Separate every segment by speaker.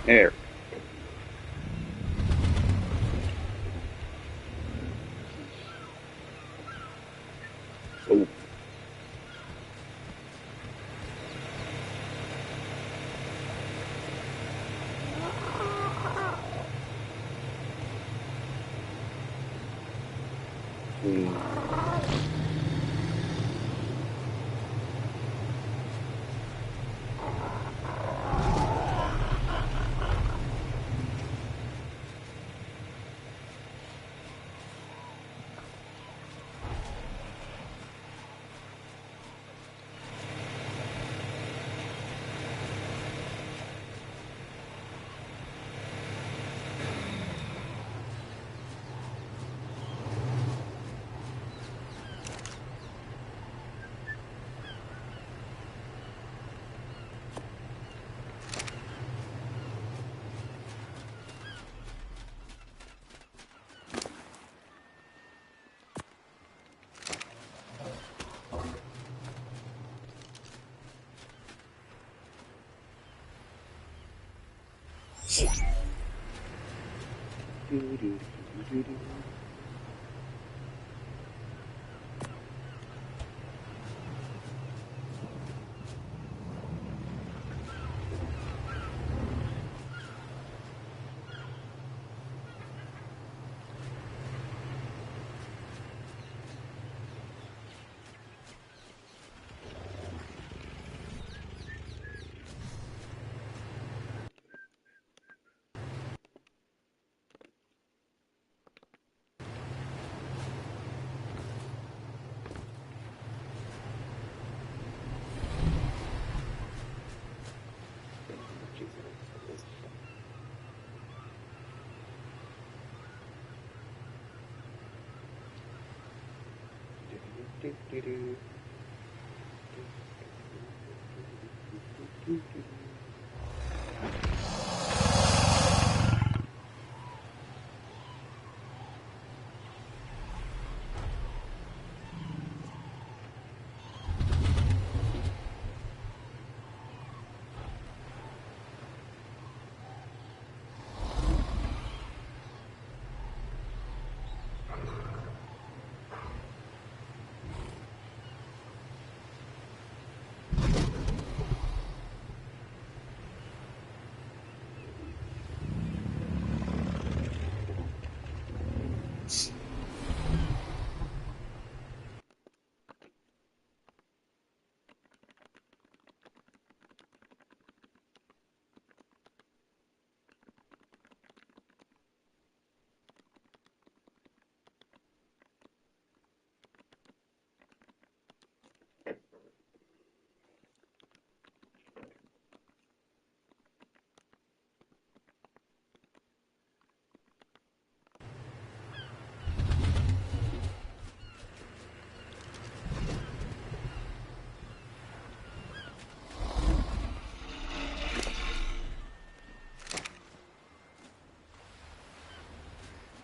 Speaker 1: There. Oh.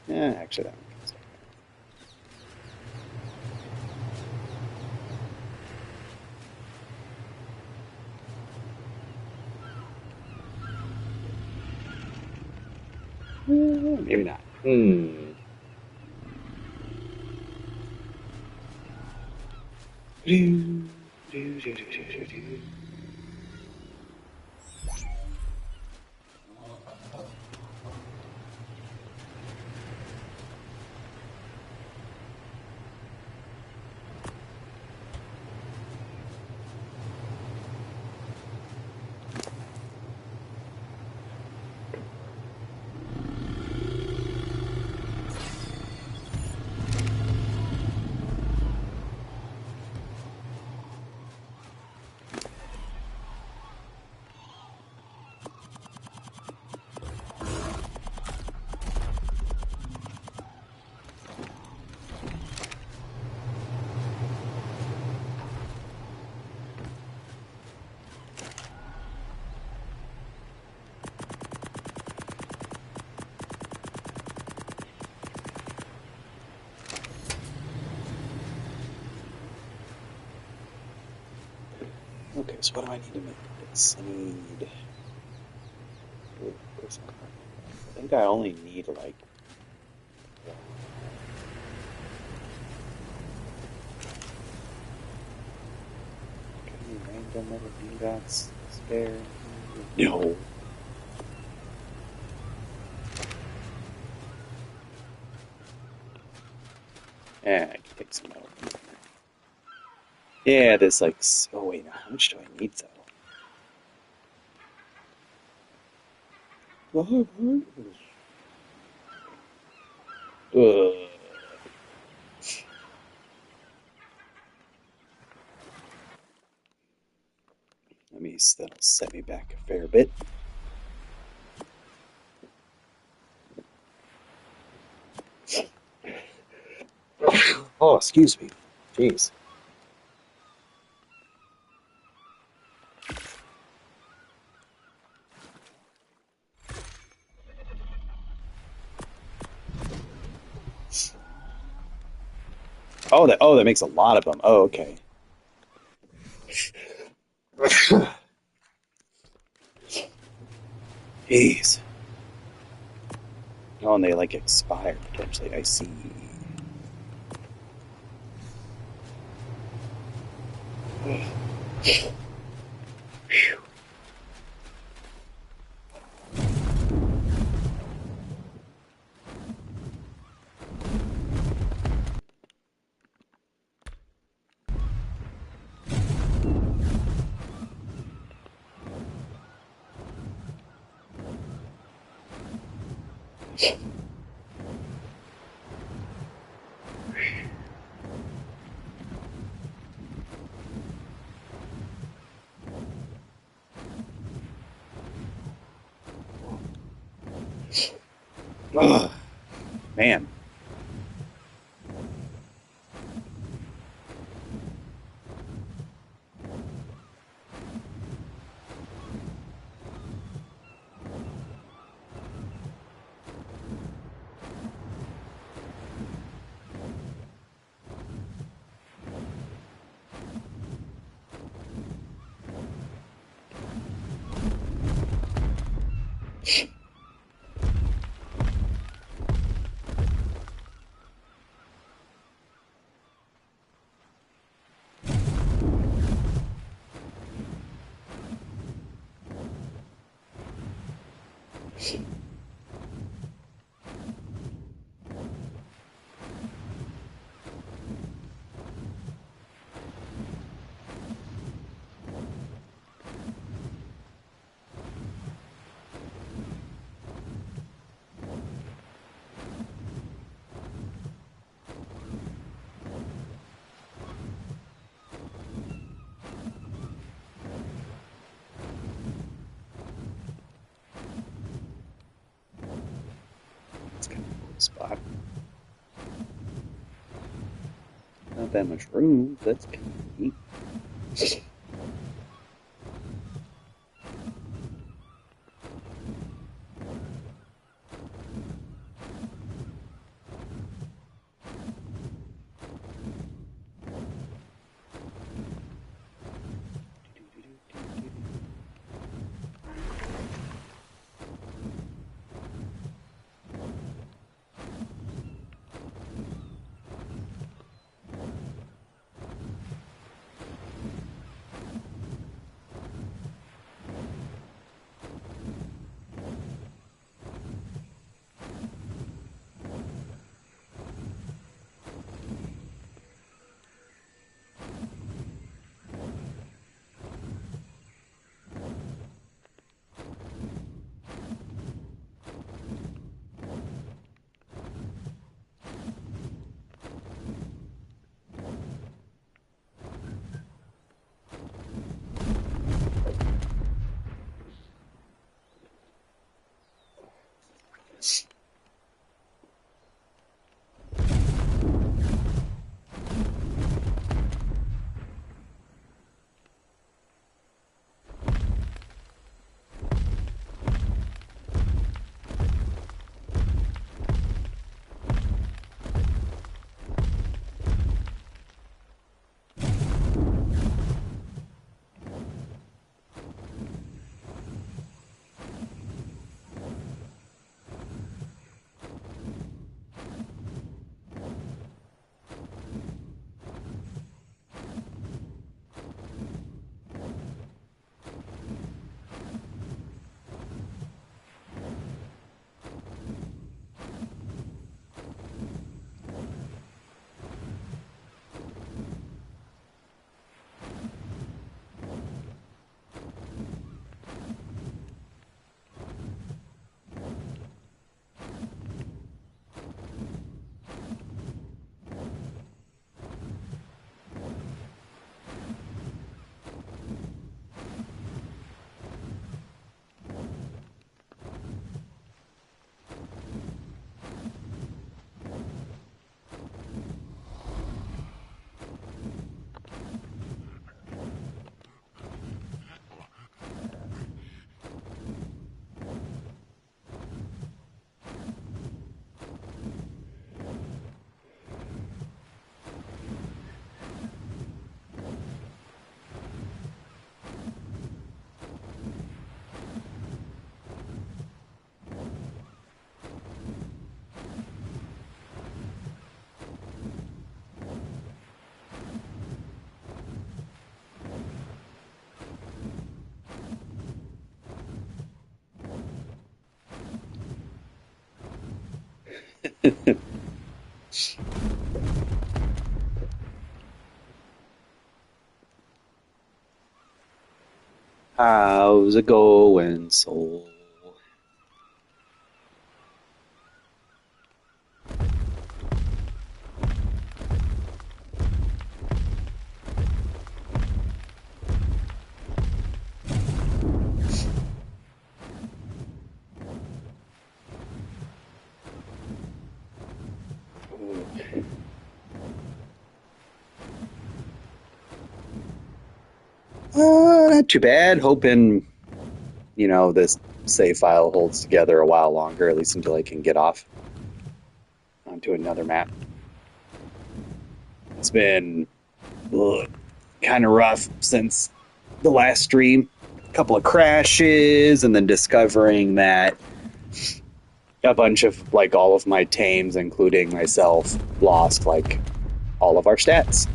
Speaker 1: Yeah, actually, that one counts. Maybe not. Okay, so what do I need to make this? I need something. I think I only need like any random little ingots spare. No. Yeah, I can take some metal. Yeah, this like. Oh wait, how much do I need though? Ugh. That'll set me back a fair bit. Oh, excuse me. Jeez. That makes a lot of them. Oh, okay. Jeez. Oh, and they like expire potentially. I see. Ugh, man. It's kind of a cool spot. Not that much room. That's kind of neat. How's it going, soul? Not too bad. Hoping, this save file holds together a while longer, at least until I can get off onto another map. It's been kind of rough since the last stream. A couple of crashes, and then discovering that a bunch of, all of my tames, including myself, lost, all of our stats.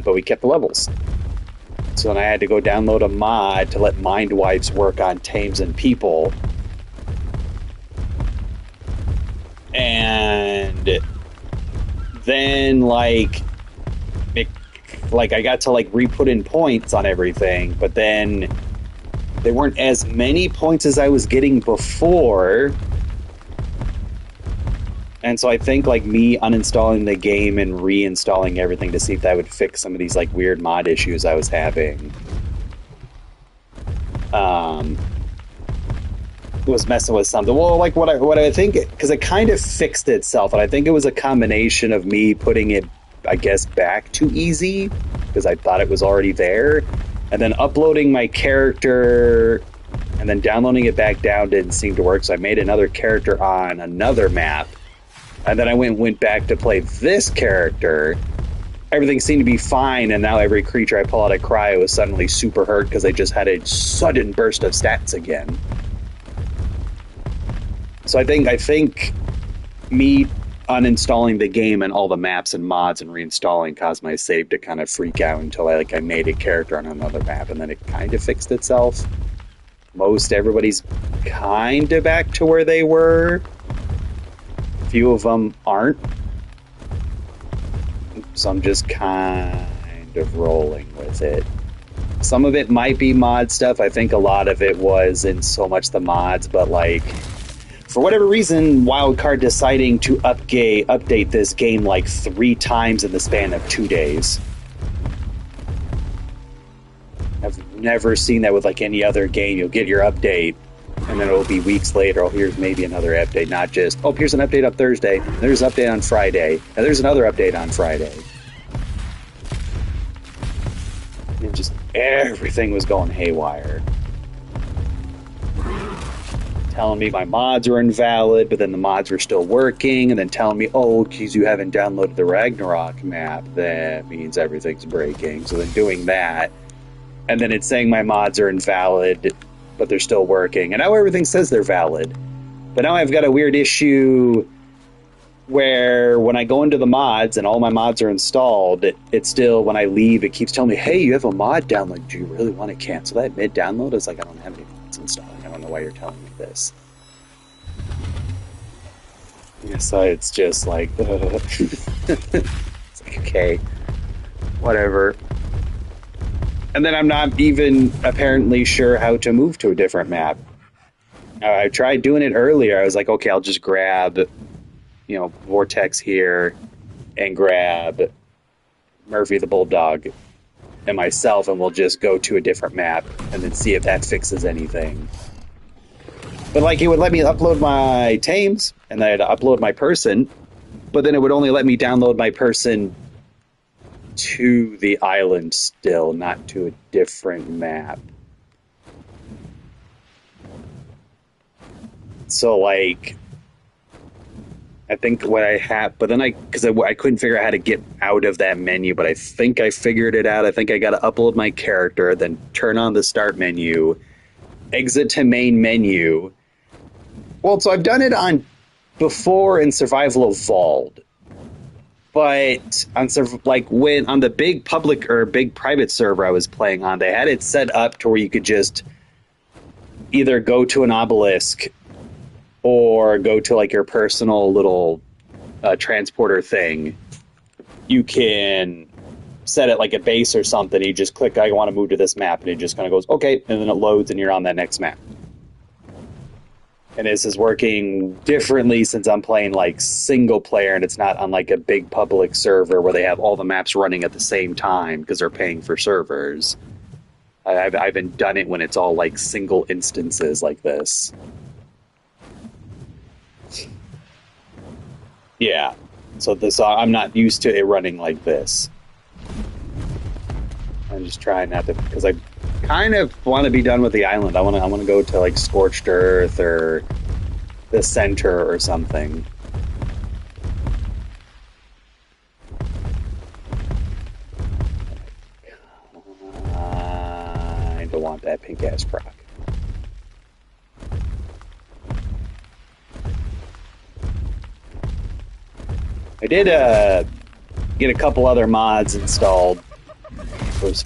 Speaker 1: But we kept the levels. So then I had to go download a mod to let Mind Wipes work on tames and people. And then, I got to, re-put in points on everything, but then there weren't as many points as I was getting before. And so I think, me uninstalling the game and reinstalling everything to see if that would fix some of these, weird mod issues I was having. Was messing with something. Well, what I think, because it kind of fixed itself, and I think it was a combination of me putting it, I guess, back too easy, because I thought it was already there, and then uploading my character, and then downloading it back down didn't seem to work, so I made another character on another map. And then I went back to play this character. Everything seemed to be fine, and now every creature I pull out of cryo is suddenly super hurt because I just had a sudden burst of stats again. So I think me uninstalling the game and all the maps and mods and reinstalling caused my save to kind of freak out until I made a character on another map, and then it kind of fixed itself. Most everybody's kind of back to where they were. Few of them aren't, so I'm just kind of rolling with it. Some of it might be mod stuff. I think a lot of it was in so much the mods, but for whatever reason, Wildcard deciding to update this game 3 times in the span of 2 days. I've never seen that with any other game. You'll get your update, and then it'll be weeks later, oh, here's maybe another update, not just, oh, here's an update on Thursday, there's an update on Friday, and there's another update on Friday. And just everything was going haywire. Telling me my mods are invalid, but then the mods were still working, and then telling me, oh, geez, you haven't downloaded the Ragnarok map, that means everything's breaking. So then doing that, and then it's saying my mods are invalid, but they're still working. And now everything says they're valid. But now I've got a weird issue where when I go into the mods and all my mods are installed, it still, when I leave, it keeps telling me, hey, you have a mod download. Do you really want to cancel that mid-download? It's I don't have any mods installing. I don't know why you're telling me this. So it's just it's okay, whatever. And then I'm not even apparently sure how to move to a different map. I tried doing it earlier. I was like, okay, I'll just grab, Vortex here and grab Murphy the Bulldog and myself, and we'll just go to a different map and then see if that fixes anything. But it would let me upload my tames, and then I had to upload my person, but then it would only let me download my person to the island still, not to a different map. So I think what I have, but then because I couldn't figure out how to get out of that menu, but I think I figured it out. I think I got to upload my character, then turn on the start menu, exit to main menu. Well, so I've done it before in Survival Evolved. But on when on the big public or big private server I was playing on, they had it set up to where you could just either go to an obelisk or go to like your personal little transporter thing, you can set it like a base or something. You just click, I want to move to this map, and it just kind of goes, okay, and then it loads and you're on that next map. And this is working differently since I'm playing like single player and it's not on like a big public server where they have all the maps running at the same time because they're paying for servers. I haven't done it when it's all like single instances like this. Yeah. So this I'm not used to it running like this. I'm just trying not to, because I kind of want to be done with the island. I want to go to like Scorched Earth or the center or something. I don't want that pink ass croc. I did get a couple other mods installed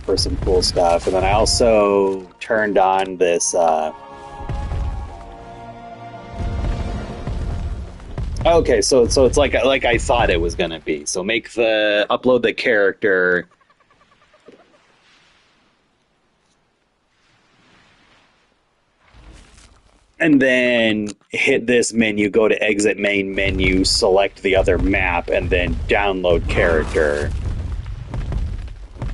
Speaker 1: for some cool stuff, and then I also turned on this. Okay, so it's like I thought it was gonna be. So upload the character. And then hit this menu, go to exit main menu, select the other map, and then download character.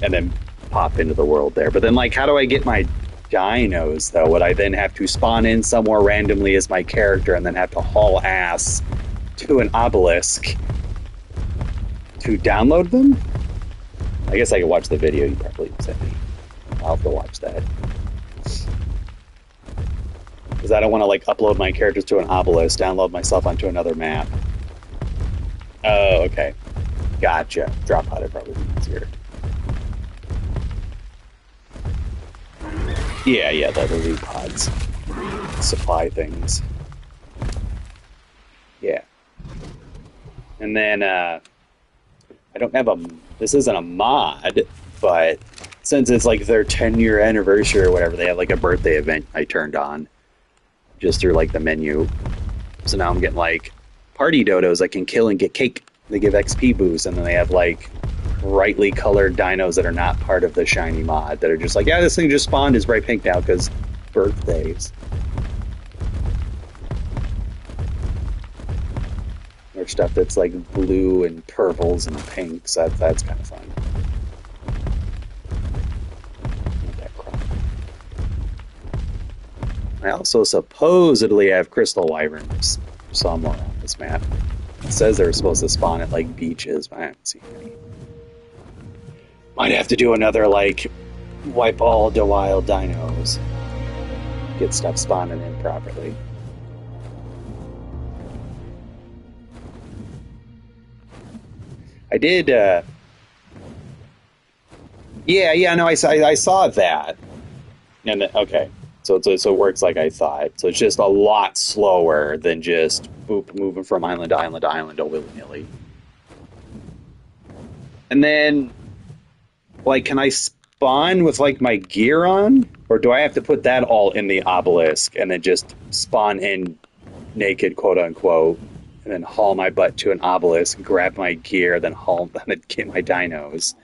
Speaker 1: And then pop into the world there. But then, like, how do I get my dinos, though? Would I then have to spawn in somewhere randomly as my character and then have to haul ass to an obelisk to download them? I guess I could watch the video you probably sent me. I'll have to watch that. Because I don't want to like upload my characters to an obelisk, download myself onto another map. Oh, okay. Gotcha. Drop pod would probably be easier. Yeah, the loot pods. Supply things. Yeah. And then, I don't have this isn't a mod, but since it's like their 10-year anniversary or whatever, they have like a birthday event I turned on. Just through like the menu. So now I'm getting like party dodos I can kill and get cake. They give XP boosts, and then they have like brightly colored dinos that are not part of the shiny mod that are just like, yeah, this thing just spawned is bright pink now because birthdays. Or stuff that's like blue and purples and pinks. That's kind of fun. I also supposedly have crystal wyverns somewhere on this map. It says they were supposed to spawn at like beaches, but I haven't seen any. Might have to do another like wipe all the wild dinos. Get stuff spawning in properly. I did no, I saw that. And okay. So it works like I thought. So it's just a lot slower than just boop, moving from island to island to island willy-nilly. And then, like, can I spawn with, like, my gear on? Or do I have to put that all in the obelisk and then just spawn in naked, quote-unquote, and then haul my butt to an obelisk, grab my gear, then get my dinos?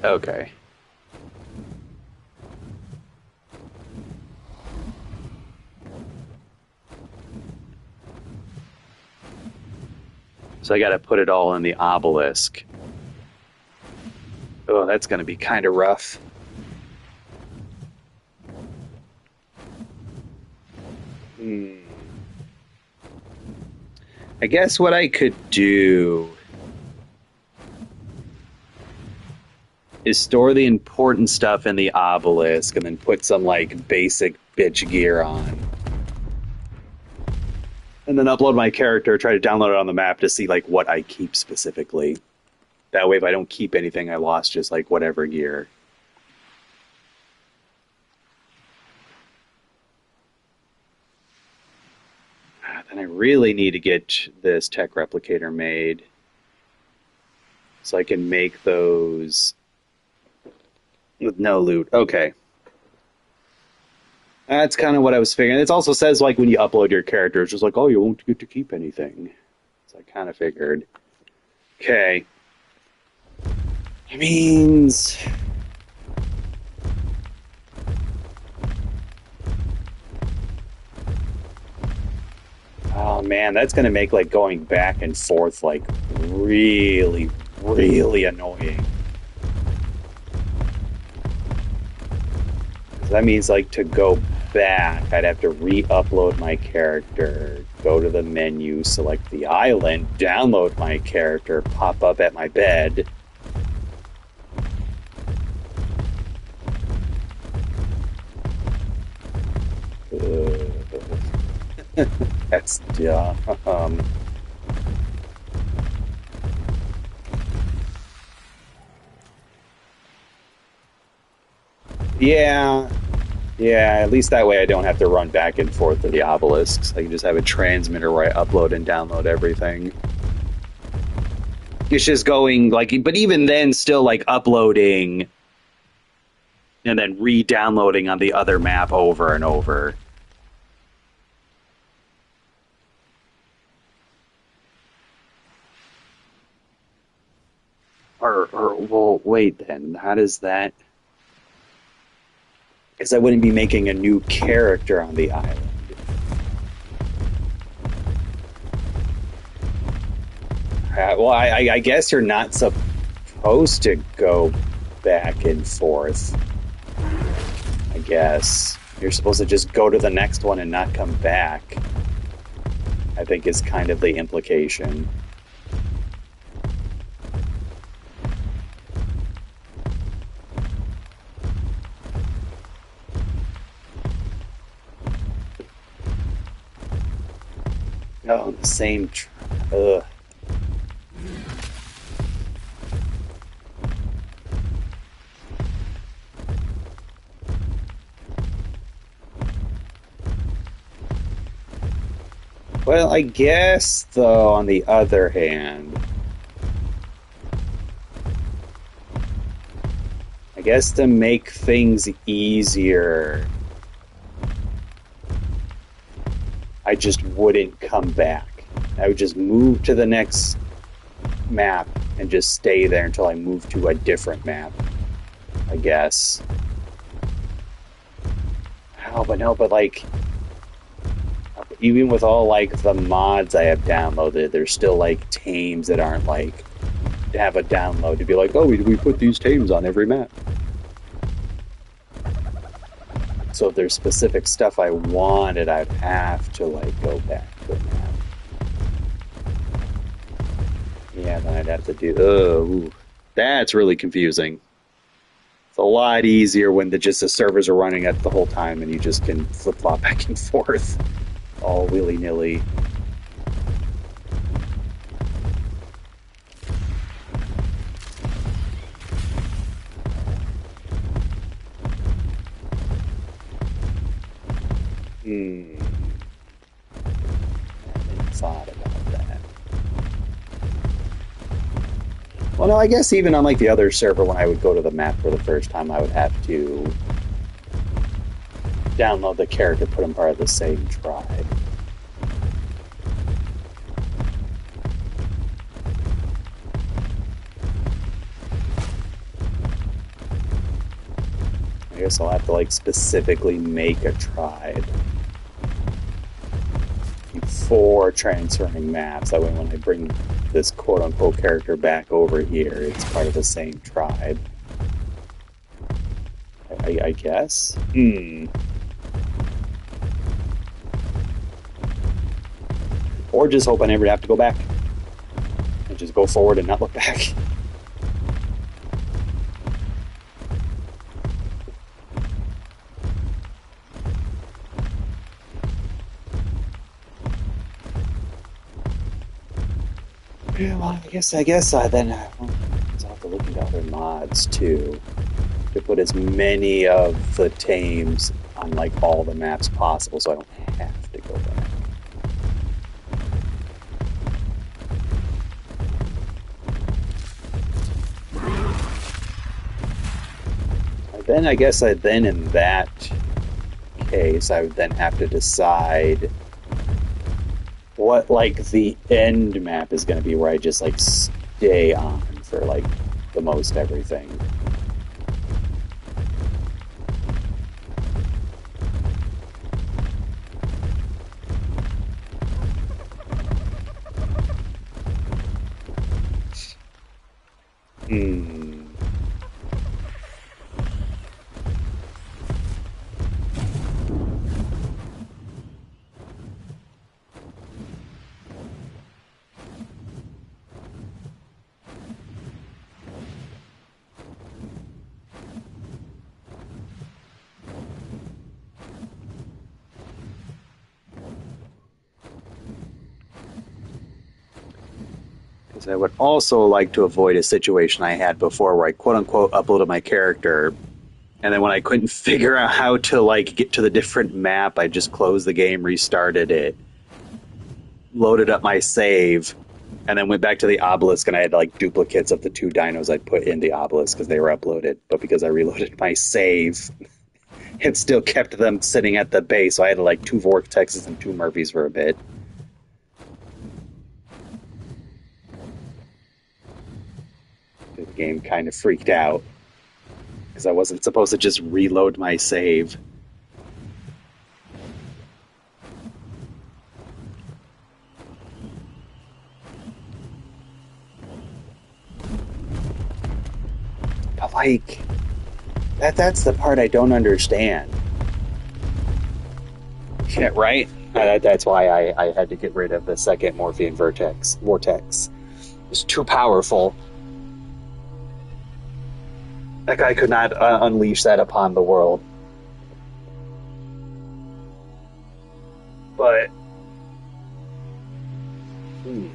Speaker 1: Okay. So I got to put it all in the obelisk. Oh, that's going to be kind of rough. I guess what I could do is store the important stuff in the obelisk and then put some like basic bitch gear on. And then upload my character, try to download it on the map to see like what I keep specifically. That way if I don't keep anything, I lost just like whatever gear. And I really need to get this tech replicator made so I can make those with no loot. Okay. That's kind of what I was figuring. It also says, like, when you upload your character, it's just like, oh, you won't get to keep anything. So I kind of figured. Okay. That means... Oh, man, that's going to make, like, going back and forth, like, really, really annoying. That means, like, to go back, I'd have to re-upload my character, go to the menu, select the island, download my character, pop up at my bed. That's dumb. Yeah. Yeah, at least that way I don't have to run back and forth to the obelisks. I can just have a transmitter where I upload and download everything. It's just going like, but even then, still like uploading and then re-downloading on the other map over and over. Well, wait then. How does that? Because I wouldn't be making a new character on the island. Well, I guess you're not supposed to go back and forth. I guess. You're supposed to just go to the next one and not come back. I think is kind of the implication. Oh, the same. Ugh. Well, I guess, though, on the other hand, I guess to make things easier, I just wouldn't come back. I would just move to the next map and just stay there until I move to a different map, I guess. Oh, but no, but like, even with all like the mods I have downloaded, there's still like tames that aren't like have a download to be like, oh, we put these tames on every map. So if there's specific stuff I wanted, I'd have to like go back to the map. Yeah, then I'd have to do. Oh, that's really confusing. It's a lot easier when just the servers are running at the whole time and you just can flip flop back and forth, all willy nilly. Hmm. I hadn't thought about that. Well, no, I guess even on like the other server, when I would go to the map for the first time, I would have to download the character, put him part of the same tribe. I guess I'll have to like specifically make a tribe before transferring maps. That way when I bring this quote-unquote character back over here, it's part of the same tribe. I guess? Or just hope I never have to go back. And just go forward and not look back. Yeah, well, I guess then I'll have to look into other mods too to put as many of the tames on like all the maps possible, so I don't have to go back. then I guess then in that case, I would then have to decide what like the end map is going to be, where I just like stay on for like the most everything. Hmm. Because I would also like to avoid a situation I had before where I quote unquote uploaded my character, and then when I couldn't figure out how to like get to the different map, I just closed the game, restarted it, loaded up my save, and then went back to the obelisk, and I had like duplicates of the two dinos I'd put in the obelisk because they were uploaded. But because I reloaded my save, it still kept them sitting at the base. So I had like two vortexes and two Murphys for a bit. The game kind of freaked out because I wasn't supposed to just reload my save. But like that's the part I don't understand. Yeah, right? That's why I had to get rid of the second Morphean Vortex. It was too powerful. That guy could not unleash that upon the world. But hmm.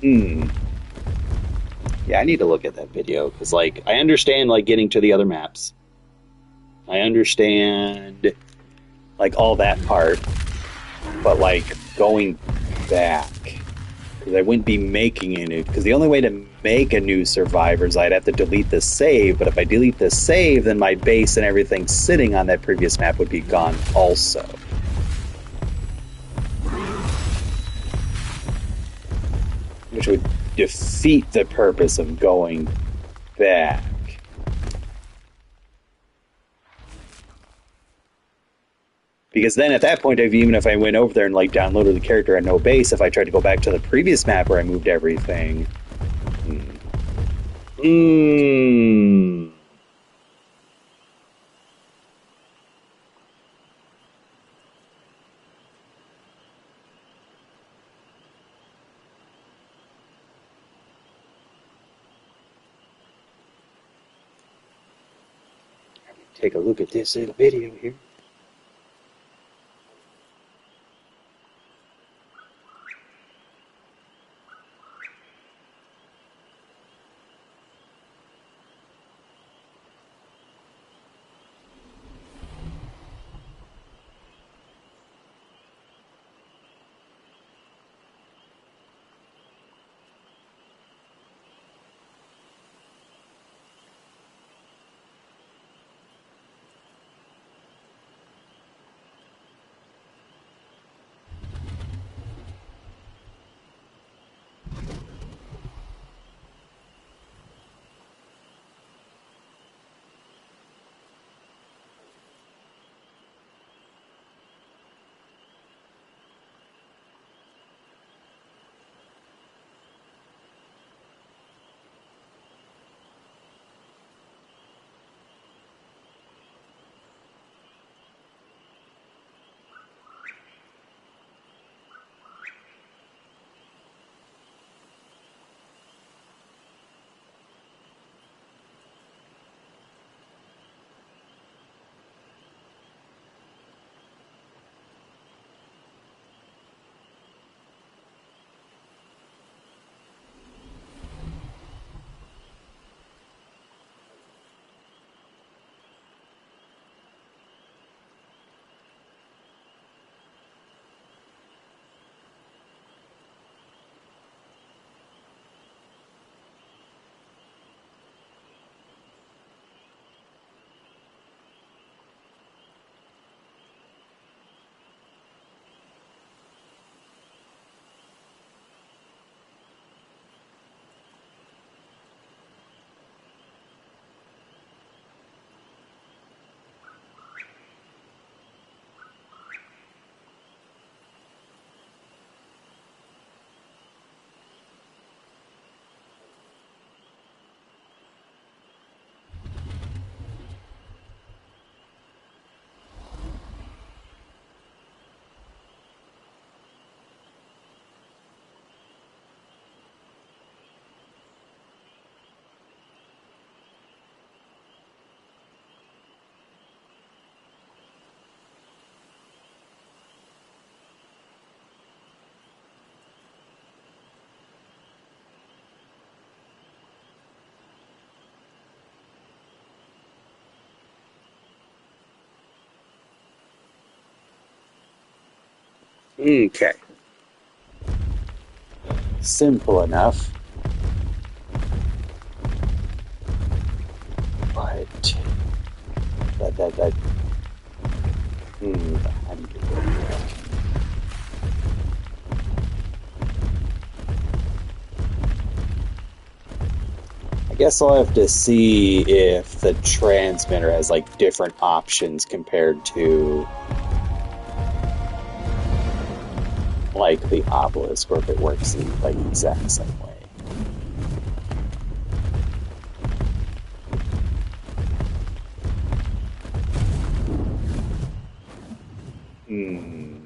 Speaker 1: Hmm. Yeah, I need to look at that video because, like, I understand like getting to the other maps. I understand like all that part, but like going back, because I wouldn't be making a new. Because the only way to make a new Survivors, I'd have to delete the save. But if I delete the save, then my base and everything sitting on that previous map would be gone also, which would defeat the purpose of going back. Because then at that point, even if I went over there and like downloaded the character at no base, if I tried to go back to the previous map where I moved everything, mm, take a look at this little video here. Okay. Simple enough. But that how do you do that? I guess I'll have to see if the transmitter has like different options compared to like the obelisk, or if it works the like exact same way. Hmm.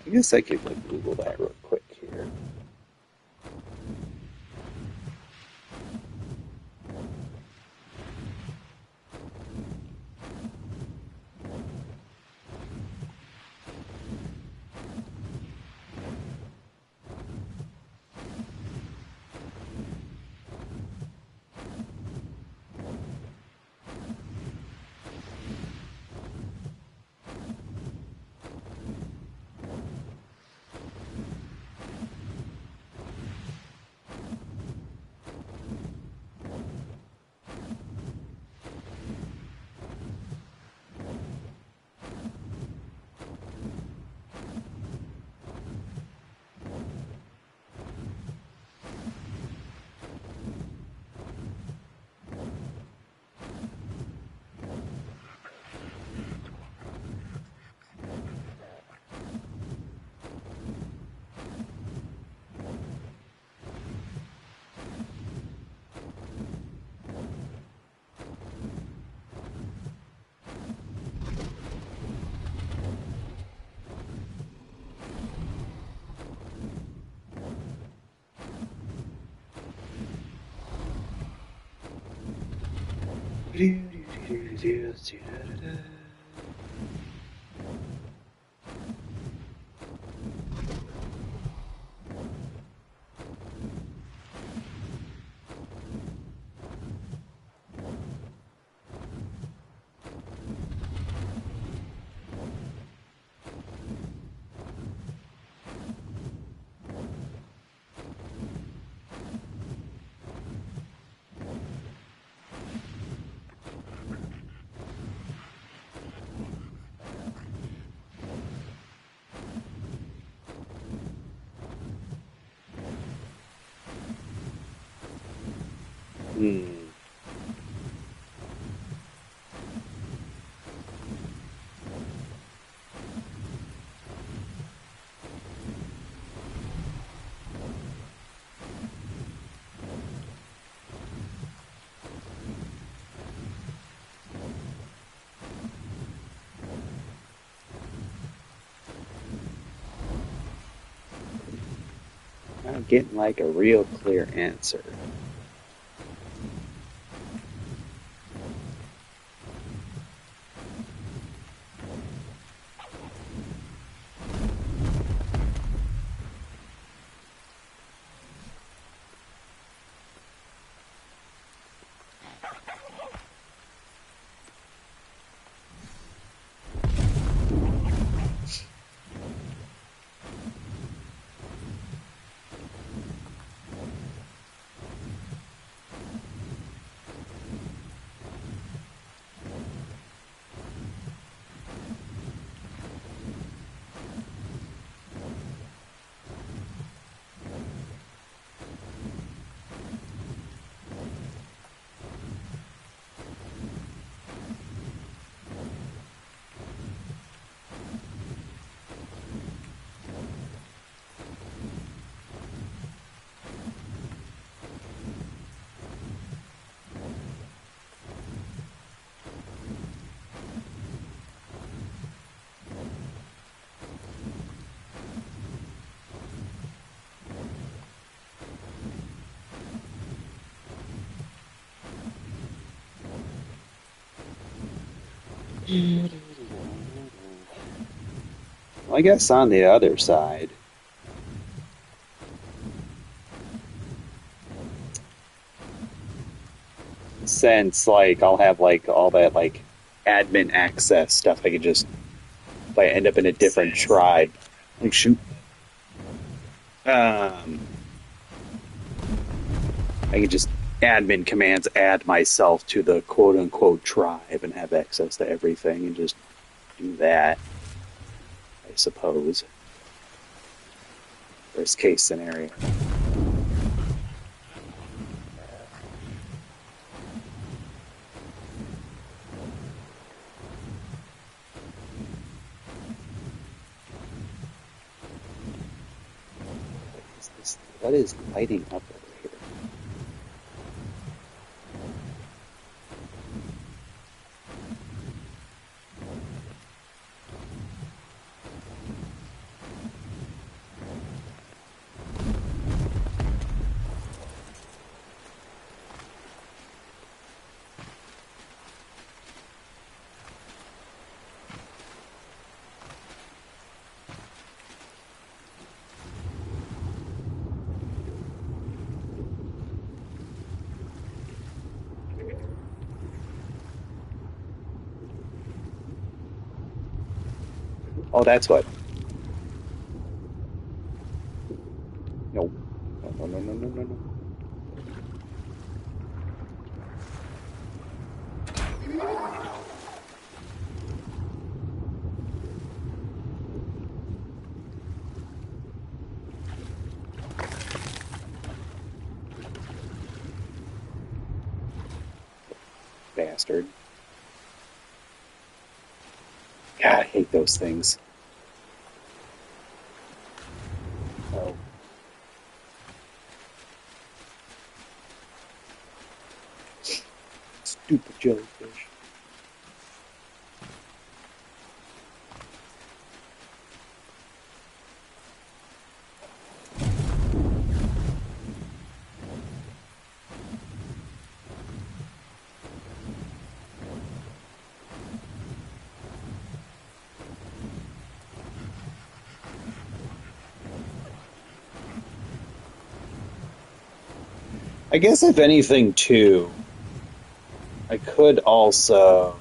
Speaker 1: I guess I could like Google that real quick here. Hmm. Not getting like a real clear answer. Well, I guess on the other side, since like I'll have like all that like admin access stuff, I could just if I end up in a different tribe. Like shoot. Um, I can just admin commands add myself to the quote unquote tribe and have access to everything and just do that, I suppose. Worst case scenario. What is lighting up over here? Oh, that's what. No. No, no, no, no, no, no. Bastard. God, I hate those things. Oh, stupid jellyfish. I guess if anything, too, I could also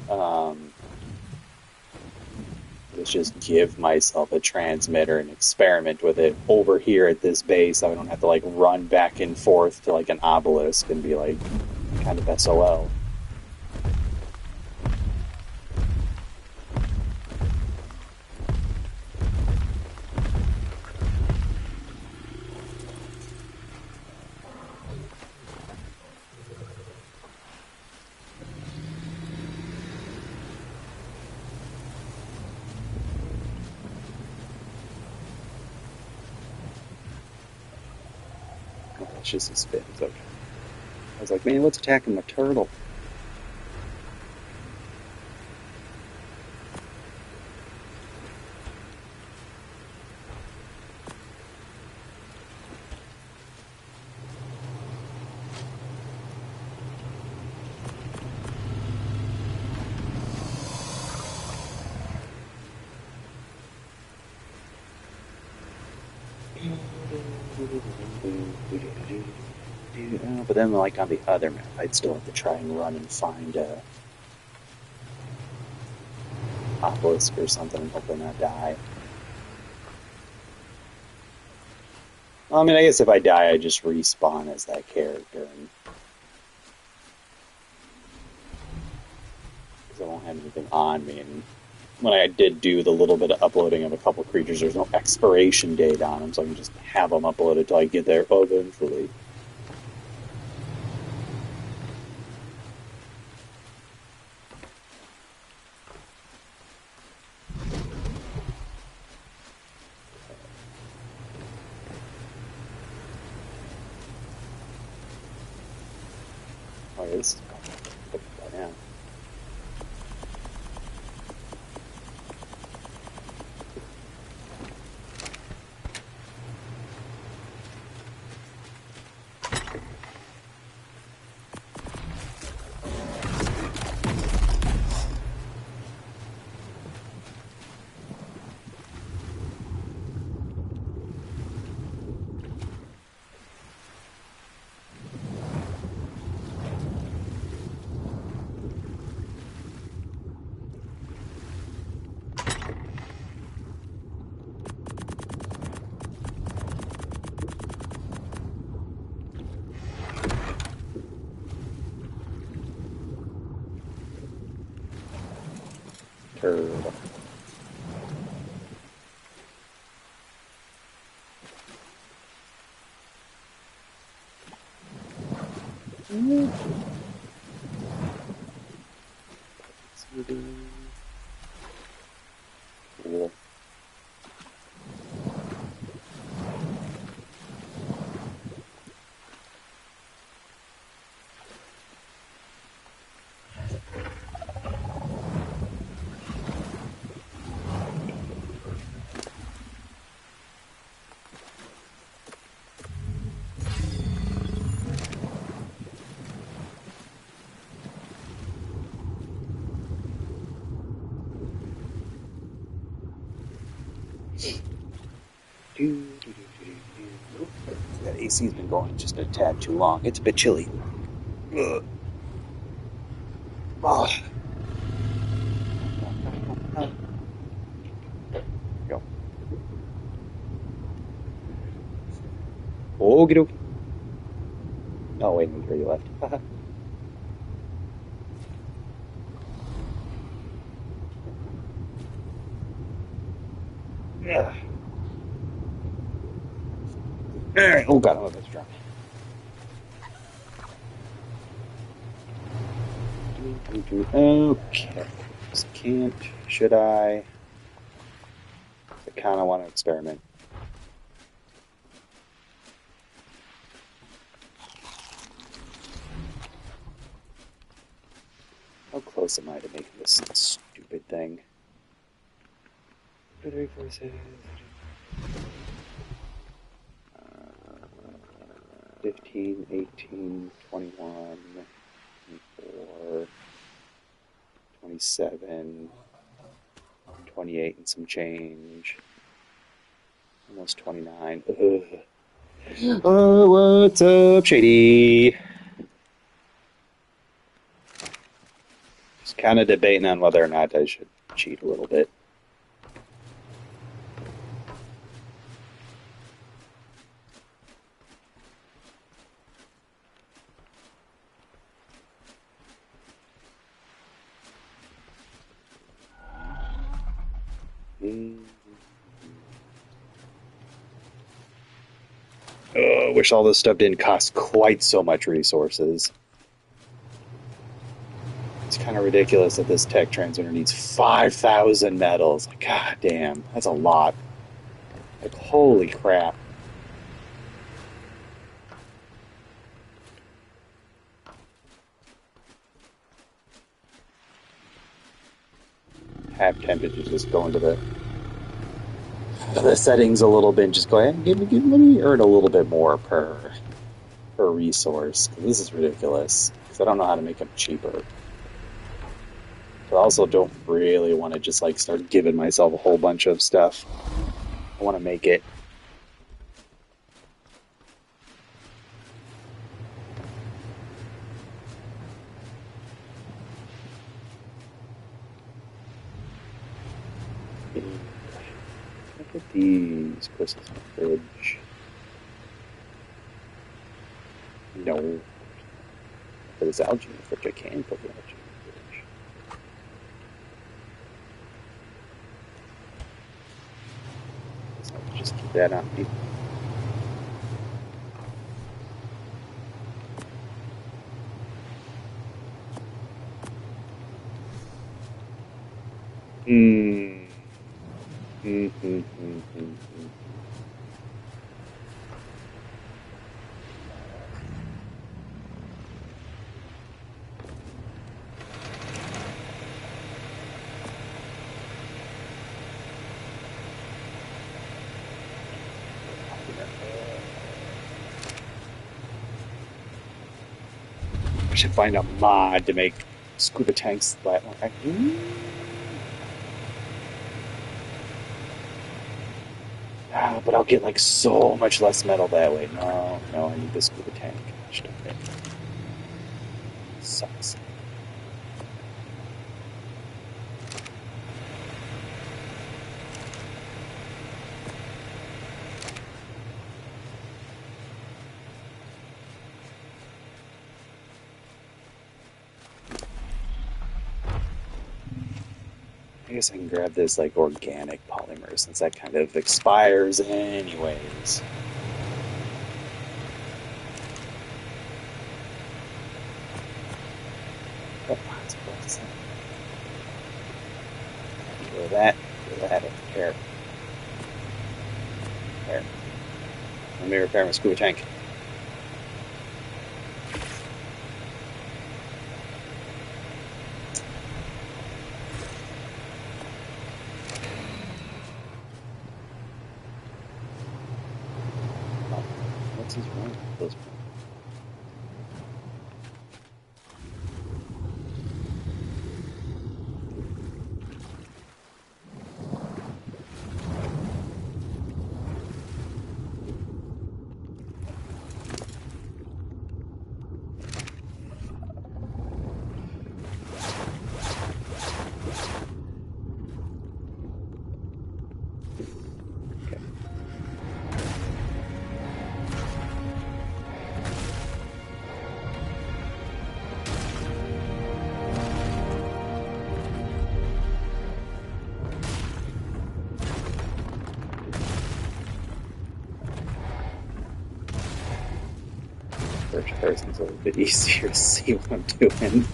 Speaker 1: um, let's just give myself a transmitter and experiment with it over here at this base so I don't have to like run back and forth to like an obelisk and be like kind of SOL. Oh, it's just a spin. It's okay. I was like, man, what's attacking the turtle? But then, like on the other map, I'd still have to try and run and find a obelisk or something and hopefully not die. Well, I mean, I guess if I die, I just respawn as that character, and because I won't have anything on me. And when I did do the little bit of uploading of a couple creatures, there's no expiration date on them, so I can just have them uploaded till I get there eventually. Oh, yeah, this is by now. Turtle. Cool. That AC's been going just a tad too long. It's a bit chilly. Ugh. Oh. Go. Okie dokie. Oh, wait, I'm sure you left. Yeah. All right. Oh, God, I'm a bit strong. Okay. Just can't. Should I? I kind of want to experiment. How close am I to making this stupid thing? 3, 4, 6, 15, 18, 21, 24, 27, 28 and some change. Almost 29. Ugh. Oh, what's up, Shady? Just kind of debating on whether or not I should cheat a little bit. Oh, I wish all this stuff didn't cost quite so much resources. It's kind of ridiculous that this tech transmitter needs 5,000 metals. Like, god damn, that's a lot. Like, holy crap. Half tempted to just go into the settings a little bit and just go ahead and let me earn a little bit more per resource. This is ridiculous because I don't know how to make them cheaper. But I also don't really want to just like start giving myself a whole bunch of stuff. I want to make it. Look at these crystals in the fridge. No. For this algae in the fridge, I can put the algae in the fridge. So I'll just keep that on me. Hmm. Mm-hmm. I should find a mod to make scuba tanks that way. But I'll get like so much less metal that way. No, I need the scuba tank. Gosh, darn it. Sucks. I guess I can grab this like organic polymer since that kind of expires anyways. Oh, let's close that. Go that, go that, here. There. Let me repair my scuba tank. Oh, what's his wrong with those? First person's a little bit easier to see what I'm doing.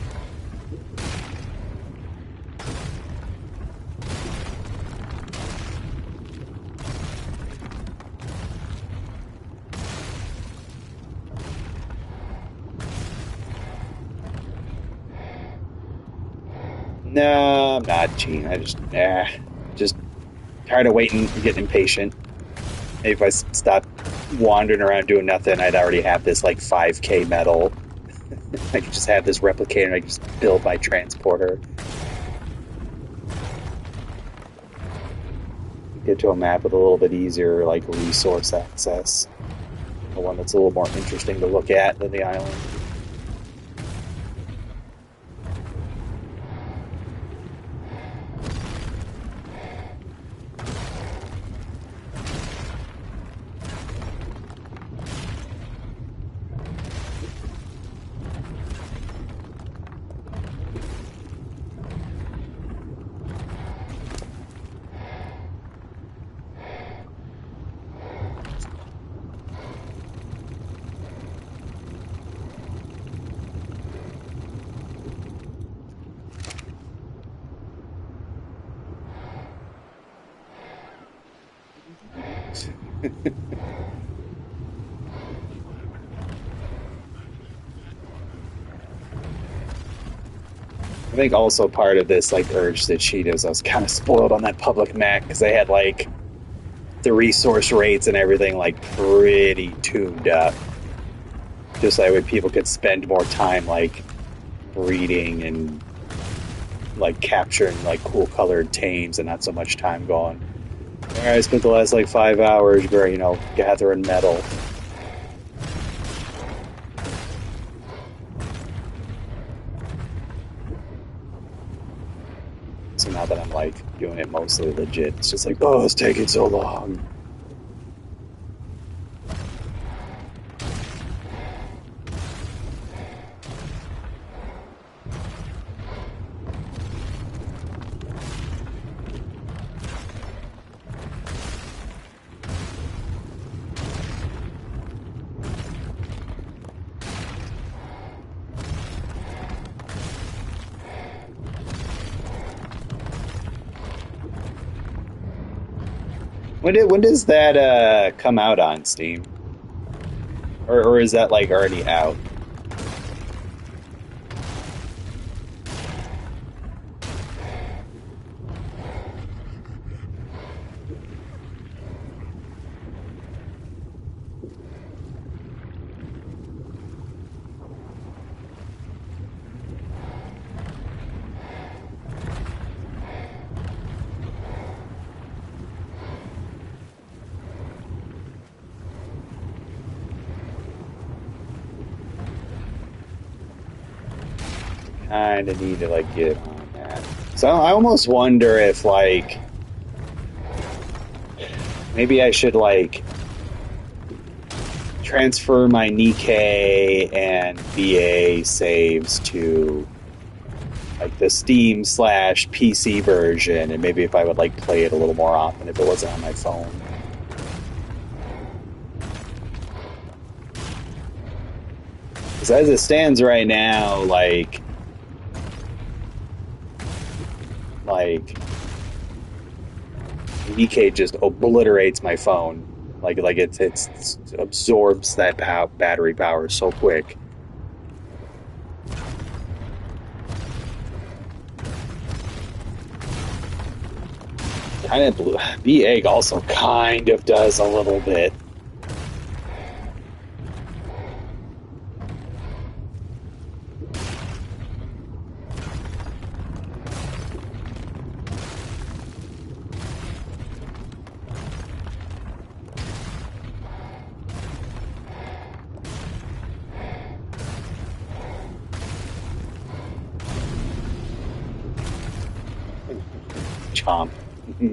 Speaker 1: No, I'm not cheating. I just tired of waiting and getting impatient. Maybe if I stopped wandering around doing nothing, I'd already have this like 5K metal. I could just have this replicator and I could just build my transporter. Get to a map with a little bit easier like resource access. The one that's a little more interesting to look at than the island. I think also part of this like urge to cheat is I was kind of spoiled on that public Mac because they had like the resource rates and everything like pretty tuned up. Just that way people could spend more time like breeding and like capturing like cool colored tames and not so much time going. All right, I spent the last like 5 hours, gathering metal. So now that I'm like doing it mostly legit, it's just like, oh, it's taking so long. When does that come out on Steam? Or is that like already out? Kind of need to like get on that. So I almost wonder if like maybe I should like transfer my Nikkei and BA saves to like the Steam slash PC version, and maybe if I would like play it a little more often if it wasn't on my phone. Because as it stands right now, like EK just obliterates my phone. Like it's absorbs that battery power so quick. Kind of blue. V-Egg also kind of does a little bit. Chomp. I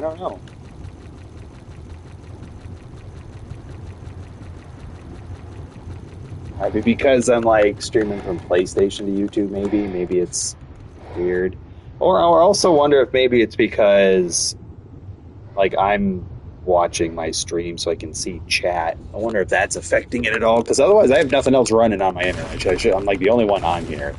Speaker 1: don't know. Maybe because I'm like streaming from PlayStation to YouTube, maybe it's weird. Or I also wonder if maybe it's because like I'm watching my stream so I can see chat. I wonder if that's affecting it at all. Because otherwise, I have nothing else running on my internet. I'm like the only one on here.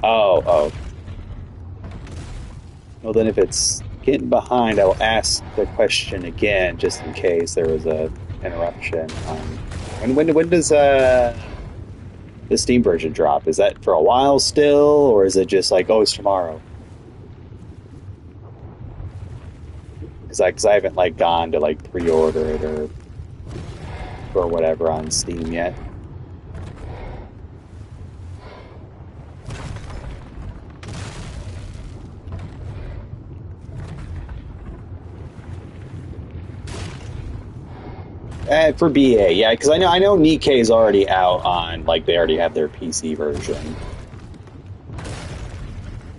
Speaker 1: Oh. Well, then if it's getting behind, I will ask the question again, just in case there was a interruption. When does the Steam version drop? Is that for a while still, or is it just like, oh, it's tomorrow? Because I haven't like gone to like pre-order it or whatever on Steam yet. For BA, yeah, because I know Nikkei is already out on like they already have their PC version.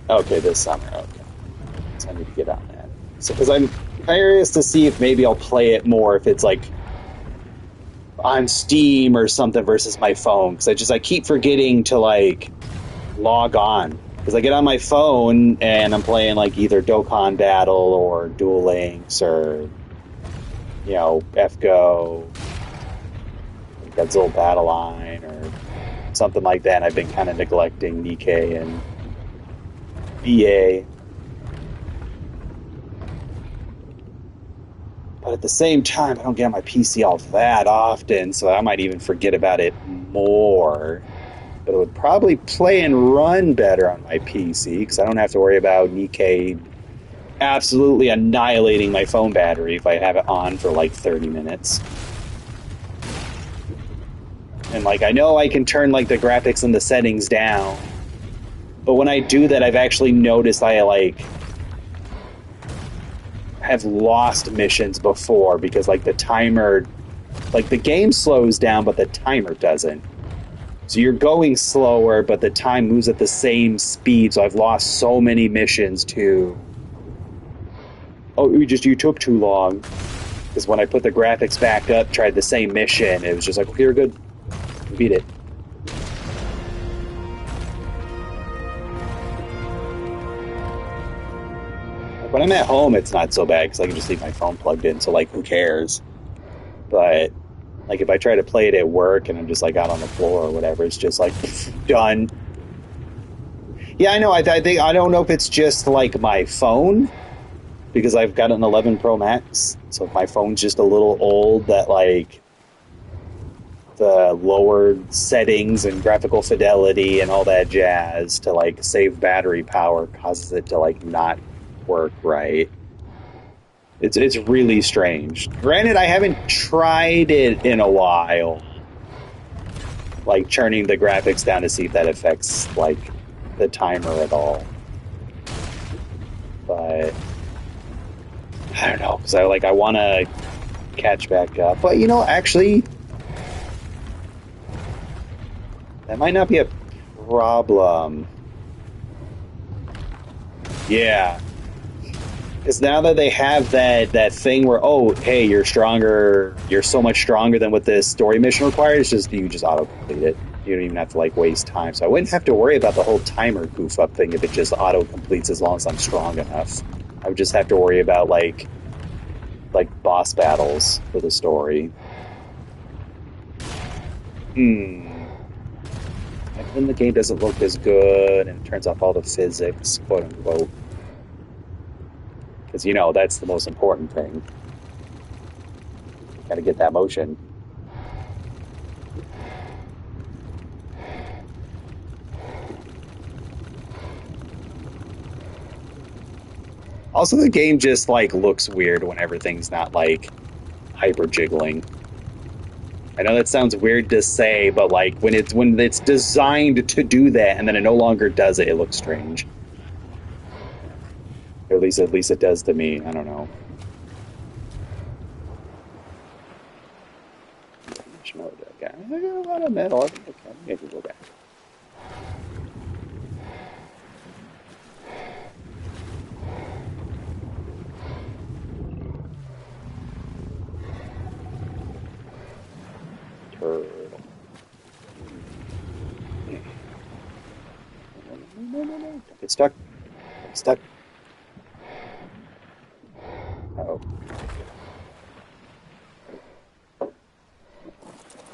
Speaker 1: Okay, this summer. Okay, so I need to get on that. So because I'm curious to see if maybe I'll play it more if it's like on Steam or something versus my phone. Because I keep forgetting to like log on because I get on my phone and I'm playing like either Dokkan Battle or Duel Links or FGO, Godzilla Battle Line, or something like that. And I've been kind of neglecting Nikkei and BA. But at the same time, I don't get on my PC all that often, so I might even forget about it more. But it would probably play and run better on my PC, because I don't have to worry about Nikkei absolutely annihilating my phone battery if I have it on for like 30 minutes. And like I know I can turn like the graphics and the settings down, but when I do that, I've actually noticed I like have lost missions before because like the timer, like the game slows down but the timer doesn't. So you're going slower but the time moves at the same speed, so I've lost so many missions to you took too long. Because when I put the graphics back up, tried the same mission, it was just like, okay, you're good. You beat it. When I'm at home, it's not so bad because I can just leave my phone plugged in, so like, who cares? But like, if I try to play it at work and I'm just like out on the floor or whatever, it's just like done. Yeah, I know. I think I don't know if it's just like my phone, because I've got an 11 Pro Max, so if my phone's just a little old, that like the lowered settings and graphical fidelity and all that jazz to like save battery power causes it to like not work right. It's really strange. Granted, I haven't tried it in a while, like turning the graphics down to see if that affects like the timer at all. But I don't know because I want to catch back up. But you know, actually, that might not be a problem. Yeah, because now that they have that thing where, oh, hey, you're stronger, you're so much stronger than what this story mission requires. It's just you just auto complete it. You don't even have to like waste time. So I wouldn't have to worry about the whole timer goof up thing if it just auto completes as long as I'm strong enough. I would just have to worry about like boss battles for the story. Hmm. And then the game doesn't look as good and it turns off all the physics, quote unquote. Because you know that's the most important thing. Got to get that motion. Also, the game just like looks weird when everything's not like hyper jiggling. I know that sounds weird to say, but like when it's designed to do that and then it no longer does it, it looks strange. Or at least it does to me. I don't know. Okay. I got a lot of metal. Okay, maybe go back. Turtle. No. Don't get stuck. Don't get stuck. Uh-oh.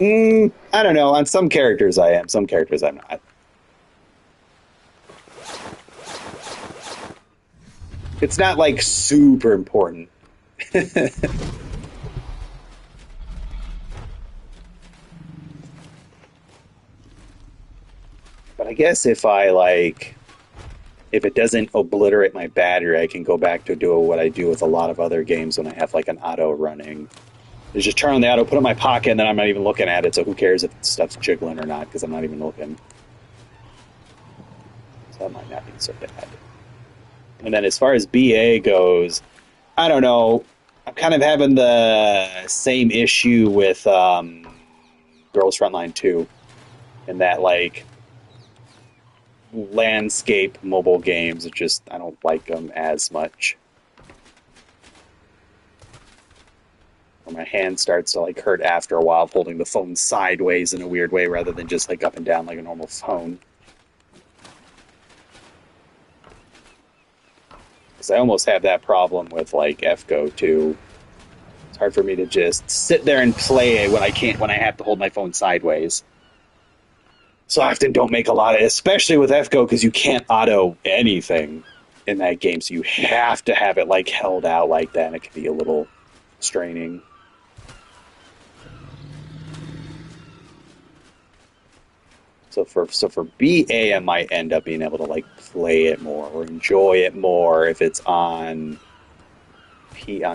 Speaker 1: I don't know. On some characters I am. Some characters I'm not. It's not like super important. But I guess if it doesn't obliterate my battery, I can go back to do what I do with a lot of other games when I have like an auto running. Is just turn on the auto, put it in my pocket, and then I'm not even looking at it. So who cares if stuff's jiggling or not? Because I'm not even looking. So that might not be so bad. And then as far as BA goes, I don't know. I'm kind of having the same issue with Girls Frontline 2, in that like landscape mobile games. It just I don't like them as much. My hand starts to like hurt after a while, holding the phone sideways in a weird way rather than just like up and down like a normal phone. Because I almost have that problem with like FGO too. It's hard for me to just sit there and play it when I have to hold my phone sideways. So I often don't make a lot of, especially with FGO, because you can't auto anything in that game, so you have to have it like held out like that, and it can be a little straining. So for BA, I might end up being able to like play it more or enjoy it more if it's on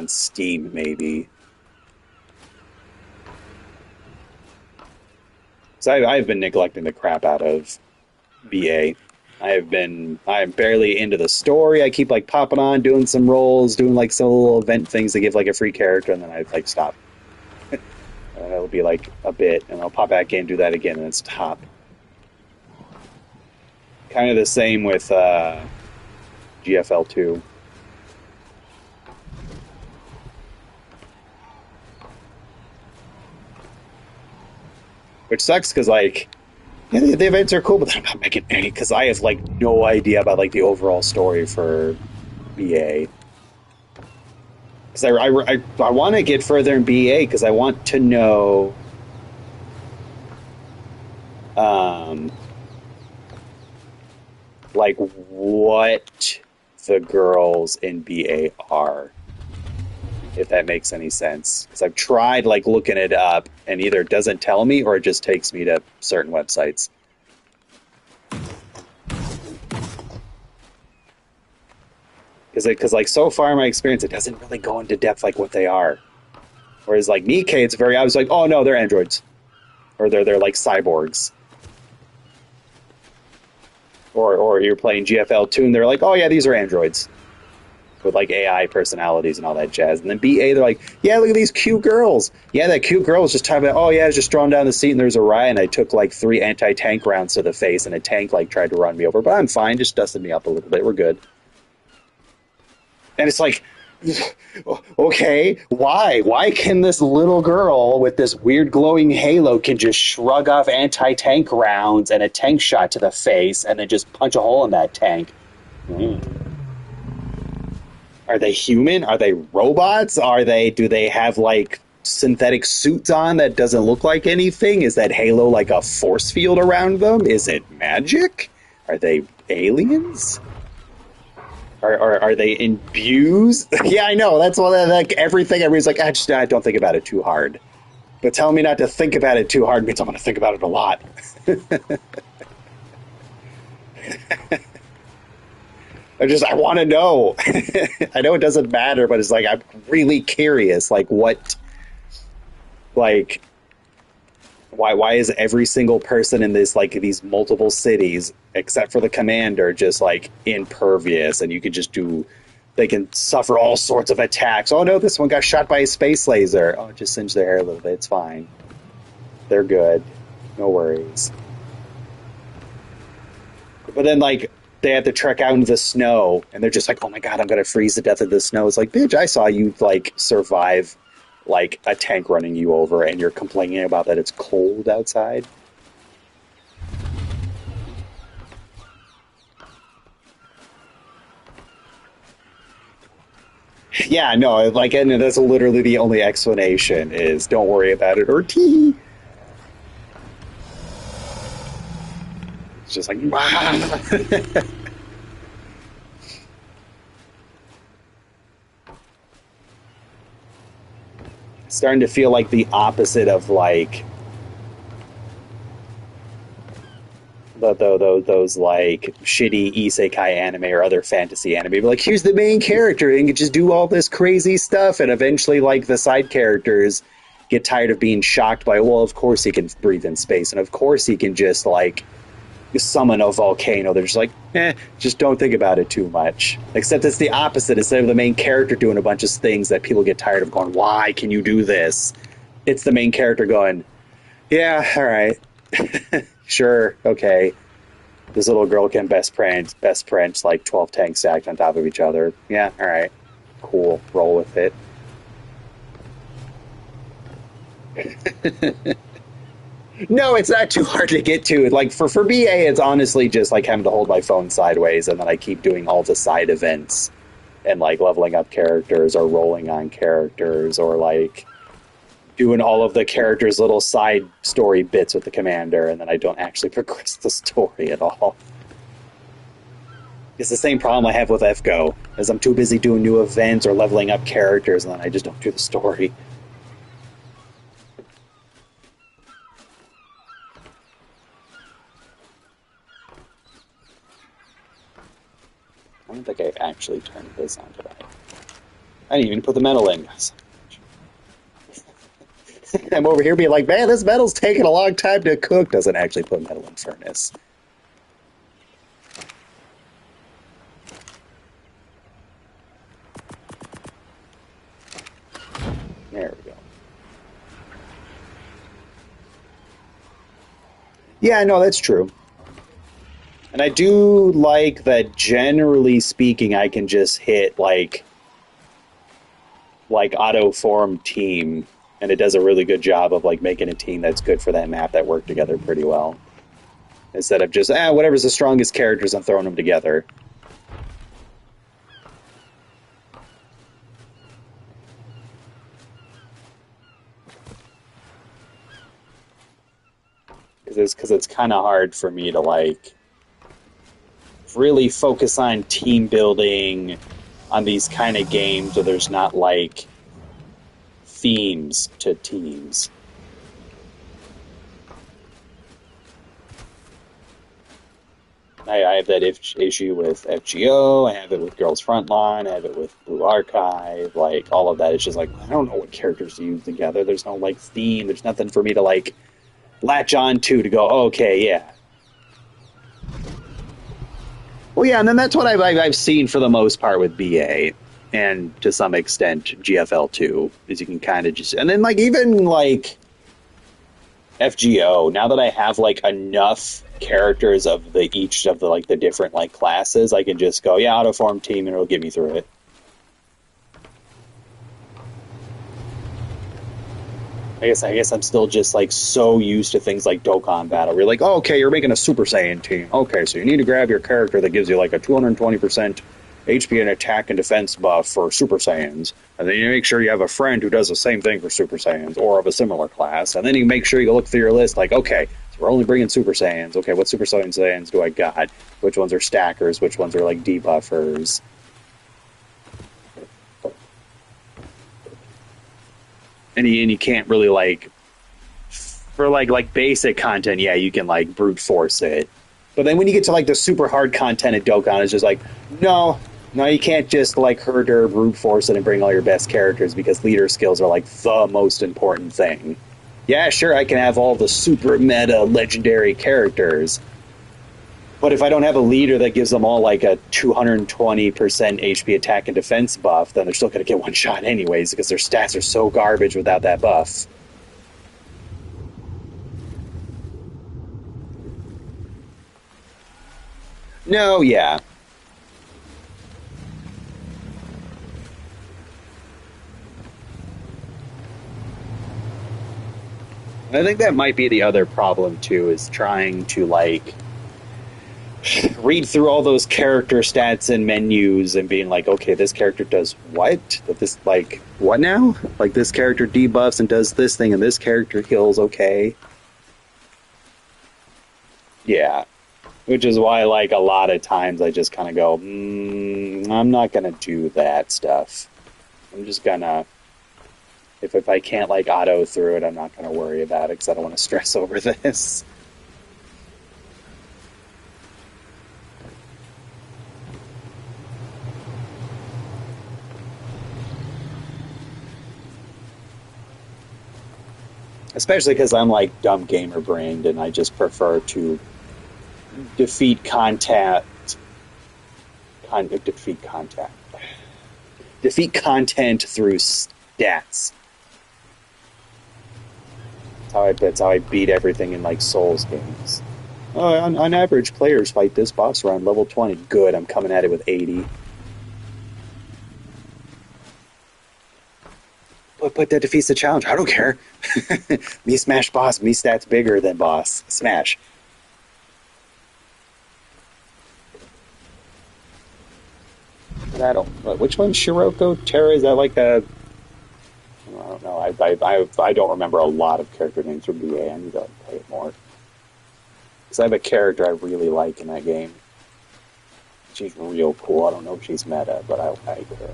Speaker 1: Steam, maybe. So I've been neglecting the crap out of BA. I'm barely into the story. I keep like popping on, doing some rolls, doing like some little event things that give like a free character, and then I like stop. And it'll be like a bit, and I'll pop back in, do that again, and then stop. Kind of the same with GFL 2. Which sucks because like yeah, the events are cool, but I'm not making any because I have like no idea about like the overall story for BA. Because I want to get further in BA because I want to know um, like what the girls in BA are, if that makes any sense. Because I've tried like looking it up, and either it doesn't tell me or it just takes me to certain websites. Because like so far in my experience, it doesn't really go into depth like what they are. Whereas like Nikkei, it's very obvious like, oh no, they're androids, or they're like cyborgs. Or you're playing GFL 2 and they're like, oh yeah, these are androids with like AI personalities and all that jazz. And then BA, they're like, yeah, look at these cute girls. Yeah, that cute girl was just talking about, oh yeah, I was just drawn down the seat and there's a riot and I took like 3 anti-tank rounds to the face and a tank like tried to run me over, but I'm fine, just dusted me up a little bit. We're good. And it's like, okay, why? Why can this little girl with this weird glowing halo can just shrug off anti-tank rounds and a tank shot to the face and then just punch a hole in that tank? Mm. Are they human? Are they robots? Do they have like synthetic suits on that doesn't look like anything? Is that halo like a force field around them? Is it magic? Are they aliens? Are they imbued? Yeah, I know. That's what like everything. Everybody's like, I don't think about it too hard. But telling me not to think about it too hard means I'm going to think about it a lot. I want to know. I know it doesn't matter, but it's like I'm really curious. Like what? Like why is every single person in this like these multiple cities except for the commander just like impervious and you could just do they can suffer all sorts of attacks. Oh no, this one got shot by a space laser. Oh, just singe their hair a little bit, it's fine, they're good, no worries. But then like they have to trek out into the snow and they're just like, oh my god, I'm gonna freeze to death in the snow. It's like, bitch, I saw you like survive like a tank running you over and you're complaining about that it's cold outside. Yeah, no, like, and that's literally the only explanation is don't worry about it or tee. It's just like, starting to feel like the opposite of like those like shitty isekai anime or other fantasy anime. But like, here's the main character and can just do all this crazy stuff, and eventually, like the side characters get tired of being shocked by, well, of course he can breathe in space, and of course he can just like summon a volcano. They're just like, just don't think about it too much. Except it's the opposite. Instead of the main character doing a bunch of things that people get tired of going, why can you do this? It's the main character going, yeah, all right. Sure, okay. This little girl can best prince like 12 tanks stacked on top of each other. Yeah, all right. Cool. Roll with it. No, it's not too hard to get to. Like for BA, it's honestly just like having to hold my phone sideways and then I keep doing all the side events and like leveling up characters or rolling on characters or like doing all of the characters' little side story bits with the commander, and then I don't actually progress the story at all. It's the same problem I have with FGO, as I'm too busy doing new events or leveling up characters, and then I just don't do the story. I don't think I actually turned this on today. I didn't even put the metal in. I'm over here being like, man, this metal's taking a long time to cook. Doesn't actually put metal in furnace. There we go. Yeah, no, that's true. And I do like that generally speaking, I can just hit like auto form team and it does a really good job of like making a team that's good for that map that work together pretty well. Instead of just whatever's the strongest characters, I'm throwing them together. Because it's kind of hard for me to like really focus on team building on these kind of games where there's not like themes to teams. I have that issue with FGO. I have it with Girls Frontline. I have it with Blue Archive. Like all of that. It's just like I don't know what characters to use together. There's no like theme. There's nothing for me to like latch on to go. Oh, okay, yeah. Well, yeah, and then that's what I've seen for the most part with BA, and to some extent GFL two, is you can kind of just and then like even like FGO. Now that I have like enough characters of the each of the like the different like classes, I can just go yeah auto form team and it'll get me through it. I guess I'm still just like so used to things like Dokkan Battle. Where you're like, oh, okay, you're making a Super Saiyan team. Okay, so you need to grab your character that gives you like a 220% HP and attack and defense buff for Super Saiyans, and then you make sure you have a friend who does the same thing for Super Saiyans or of a similar class, and then you make sure you look through your list like, okay, so we're only bringing Super Saiyans. Okay, what Super Saiyans do I got? Which ones are stackers? Which ones are like debuffers? And you can't really like for like basic content, yeah, you can like brute force it. But then when you get to like the super hard content at Dokkan, it's just like, no, no, you can't just like herd or brute force it and bring all your best characters because leader skills are like the most important thing. Yeah, sure, I can have all the super meta legendary characters, but if I don't have a leader that gives them all like a 220% HP attack and defense buff, then they're still going to get one shot anyways because their stats are so garbage without that buff. No, yeah. I think that might be the other problem too, is trying to like read through all those character stats and menus and being like, okay, this character does what? That this like what now? Like this character debuffs and does this thing, and this character heals. Okay, yeah. Which is why, like a lot of times, I just kind of go, I'm not gonna do that stuff. I'm just gonna if I can't like auto through it, I'm not gonna worry about it because I don't want to stress over this. Especially because I'm like dumb gamer brained and I just prefer to defeat contact, defeat contact, defeat content through stats. That's how I beat everything in like Souls games. Oh, on average, players fight this boss around level 20. Good, I'm coming at it with 80. But that defeats the challenge. I don't care. Me smash boss. Me stats bigger than boss. Smash. That'll. Which one's Shiroko? Terra? Is that like a? I don't know. I don't remember a lot of character names from BA. I need to play it more. Because I have a character I really like in that game. She's real cool. I don't know if she's meta, but I like her.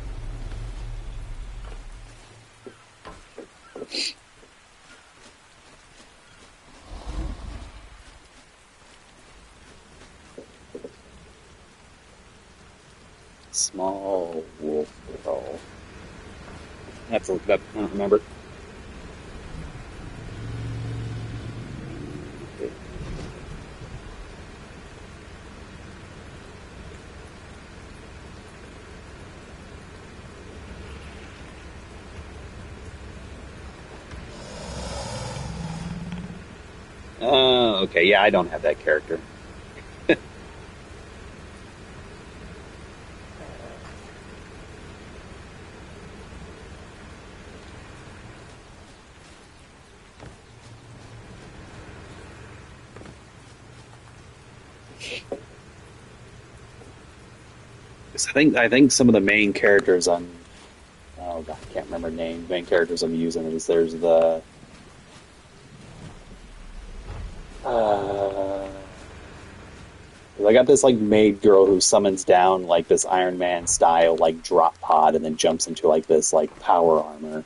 Speaker 1: Small wolf girl. I have to look it up. I don't remember. Okay. Yeah, I don't have that character. I think some of the main characters on oh god, I can't remember names. Main characters I'm using is there's the uh, I got this like maid girl who summons down like this Iron Man style like drop pod and then jumps into like this like power armor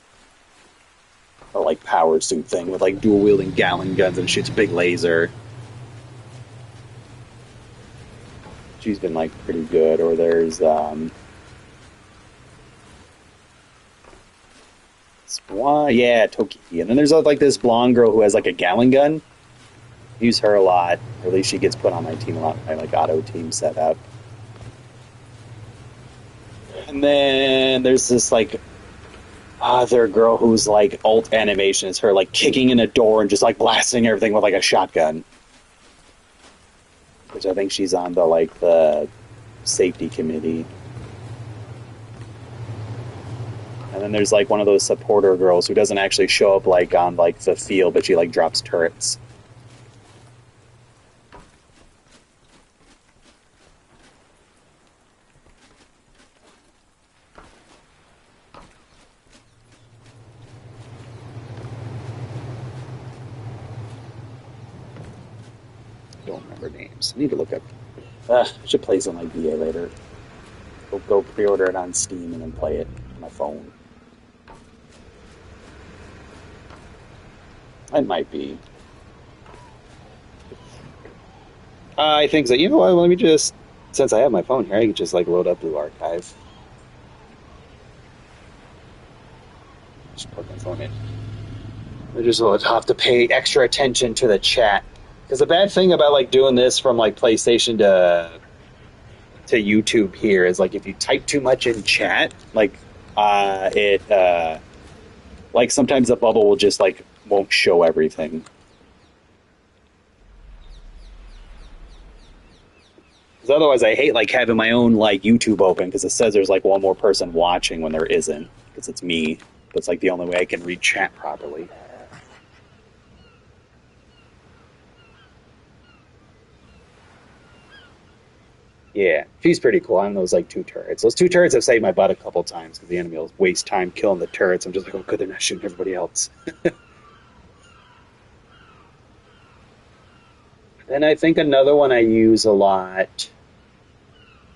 Speaker 1: or like power suit thing with like dual wielding Gatling guns and shoots a big laser. She's been like pretty good. Or there's yeah, Toki. And then there's like this blonde girl who has like a Gallon gun. Use her a lot. Or at least she gets put on my team a lot. My like auto team setup. And then there's this like other girl who's like alt animation is her like kicking in a door and just like blasting everything with like a shotgun. Which I think she's on the safety committee. And then there's like one of those supporter girls who doesn't actually show up like on like the field, but she like drops turrets. Don't remember names. I need to look up. I should play some like BA later. Go pre-order it on Steam and then play it on my phone. It might be. I think so. You know what? Let me just, since I have my phone here, I can just like load up Blue Archive. Just plug my phone in. I just will have to pay extra attention to the chat. Because the bad thing about like doing this from like PlayStation to YouTube here is like if you type too much in chat, like like sometimes the bubble will just like won't show everything. Because otherwise, I hate like having my own like YouTube open because it says there's like one more person watching when there isn't because it's me. But it's like the only way I can read chat properly. Yeah, she's pretty cool. On those like two turrets. Those two turrets have saved my butt a couple times because the enemy will waste time killing the turrets. I'm just like, oh, good, they're not shooting everybody else. Then I think another one I use a lot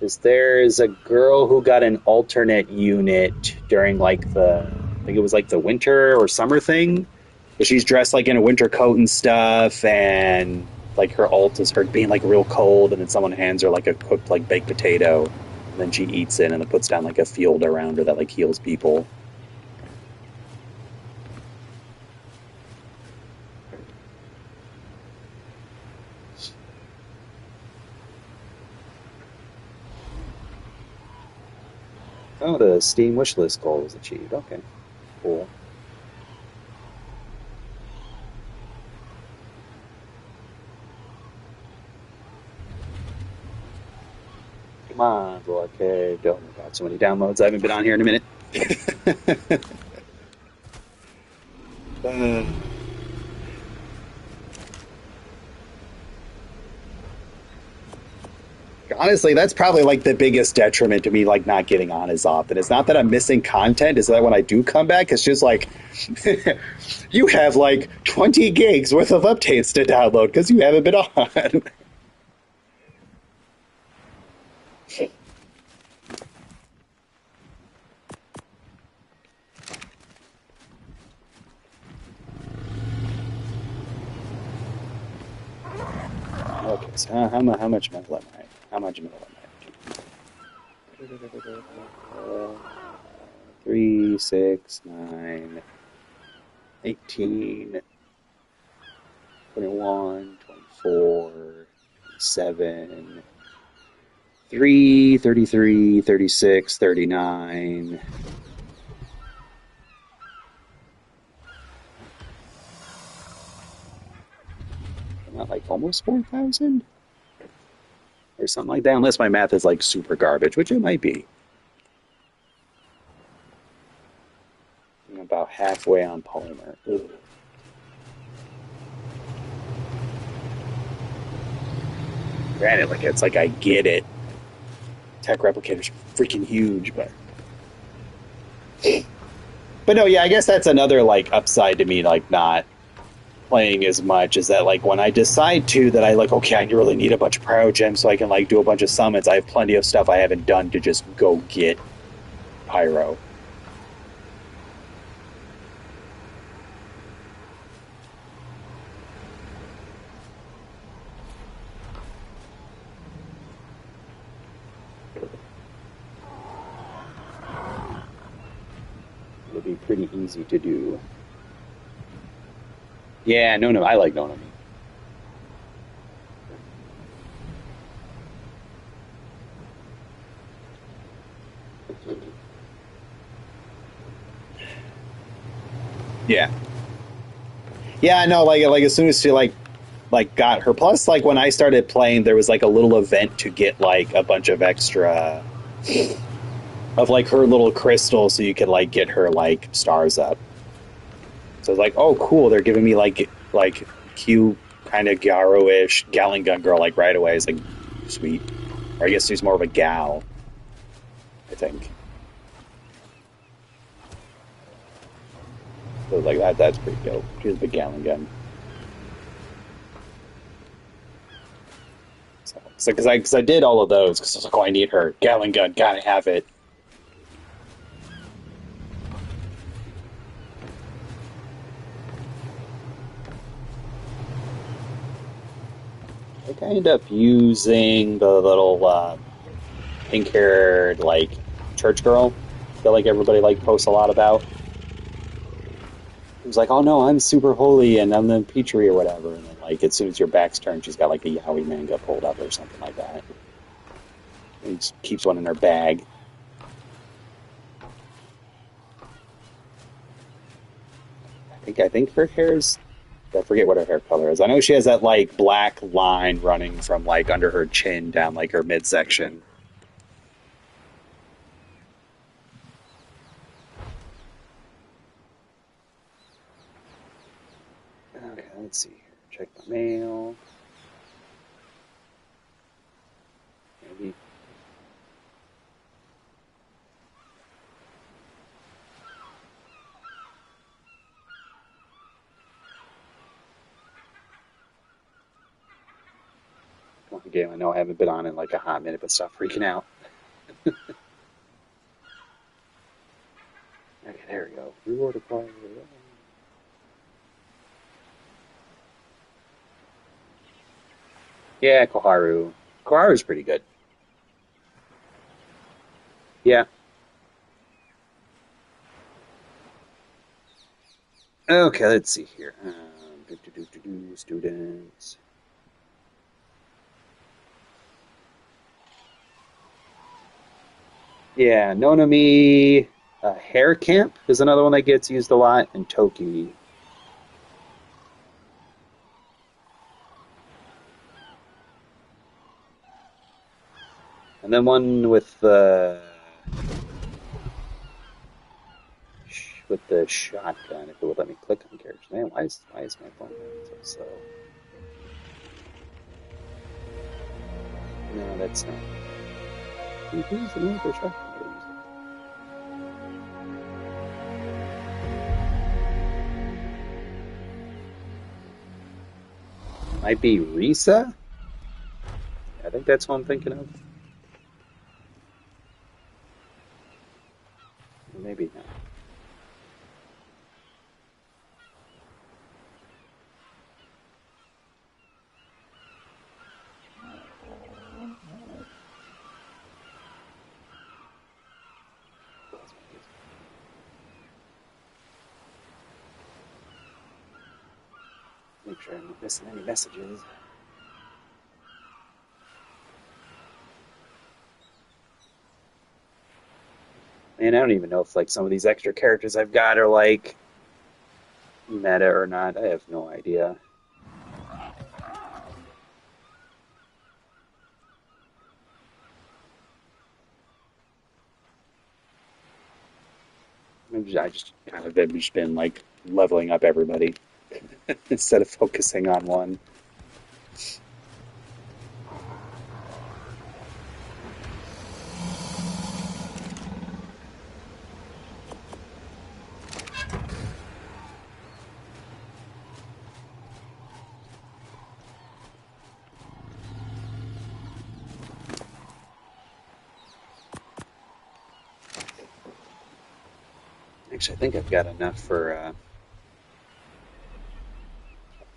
Speaker 1: is there's a girl who got an alternate unit during like I think it was like the winter or summer thing. But she's dressed like in a winter coat and stuff, and like her ult is her being like real cold, and then someone hands her like a cooked like baked potato, and then she eats it, and it puts down like a field around her that like heals people. Oh, the Steam wishlist goal was achieved. Okay, cool. Come on, Blue Arcade. Oh my god, so many downloads. I haven't been on here in a minute. uh, Honestly, that's probably like the biggest detriment to me, like not getting on as often. It's not that I'm missing content, it's that when I do come back, it's just like you have like 20 gigs worth of updates to download because you haven't been on. Okay, so how much metal am I? How much metal am I? 3, 6, 9, 18, 21, 24, 7, 3, 33, 36, 39. Not like almost 4,000 or something like that, unless my math is like super garbage, which it might be. I'm about halfway on polymer. Ugh. Granted, like it's like I get it. Tech replicators are freaking huge, but no, yeah, I guess that's another like upside to me, like not playing as much is that like when I decide to that I like okay I really need a bunch of cryo gems so I can like do a bunch of summons. I have plenty of stuff I haven't done to just go get pyro. be pretty easy to do. Yeah, no, no, I like Nonami. Yeah, yeah, no, like as soon as she like got her. Plus, like when I started playing, there was like a little event to get like a bunch of extra of like her little crystal, so you could like get her like stars up. So it's like, oh, cool, they're giving me like cute kind of Gyaro-ish Gun girl like right away. It's like sweet. Or I guess she's more of a gal, I think. So like that's pretty dope. She's a big Gun. So because I did all of those because I was like, oh, I need her Gun, gotta have it. I end up using the little pink haired like church girl that like everybody like posts a lot about. It was like, oh no, I'm super holy and I'm the Petrie or whatever. And then like as soon as your back's turned, she's got like a yaoi manga pulled up or something like that. And just keeps one in her bag. I think her hair's I forget what her hair color is. I know she has that like black line running from like under her chin down like her midsection. Okay, let's see here. Check my mail. Maybe. Come on, game. I know I haven't been on in like a hot minute, but stop freaking out. Okay, there we go. Reward acquired. Yeah, Koharu. Koharu's pretty good. Yeah. Okay, let's see here. Students. Yeah, Nonami. Hair Camp is another one that gets used a lot, and Toki. And then one with the shotgun. If it would let me click on characters. Man, why is my phone so slow? No, that's not. Who's the name for shotgun? Might be Risa. I think that's what I'm thinking of. Maybe not. Make sure I'm not missing any messages. Man, I don't even know if like some of these extra characters I've got are like meta or not. I have no idea. I just kind of have just been like leveling up everybody instead of focusing on one. Actually, I think I've got enough for a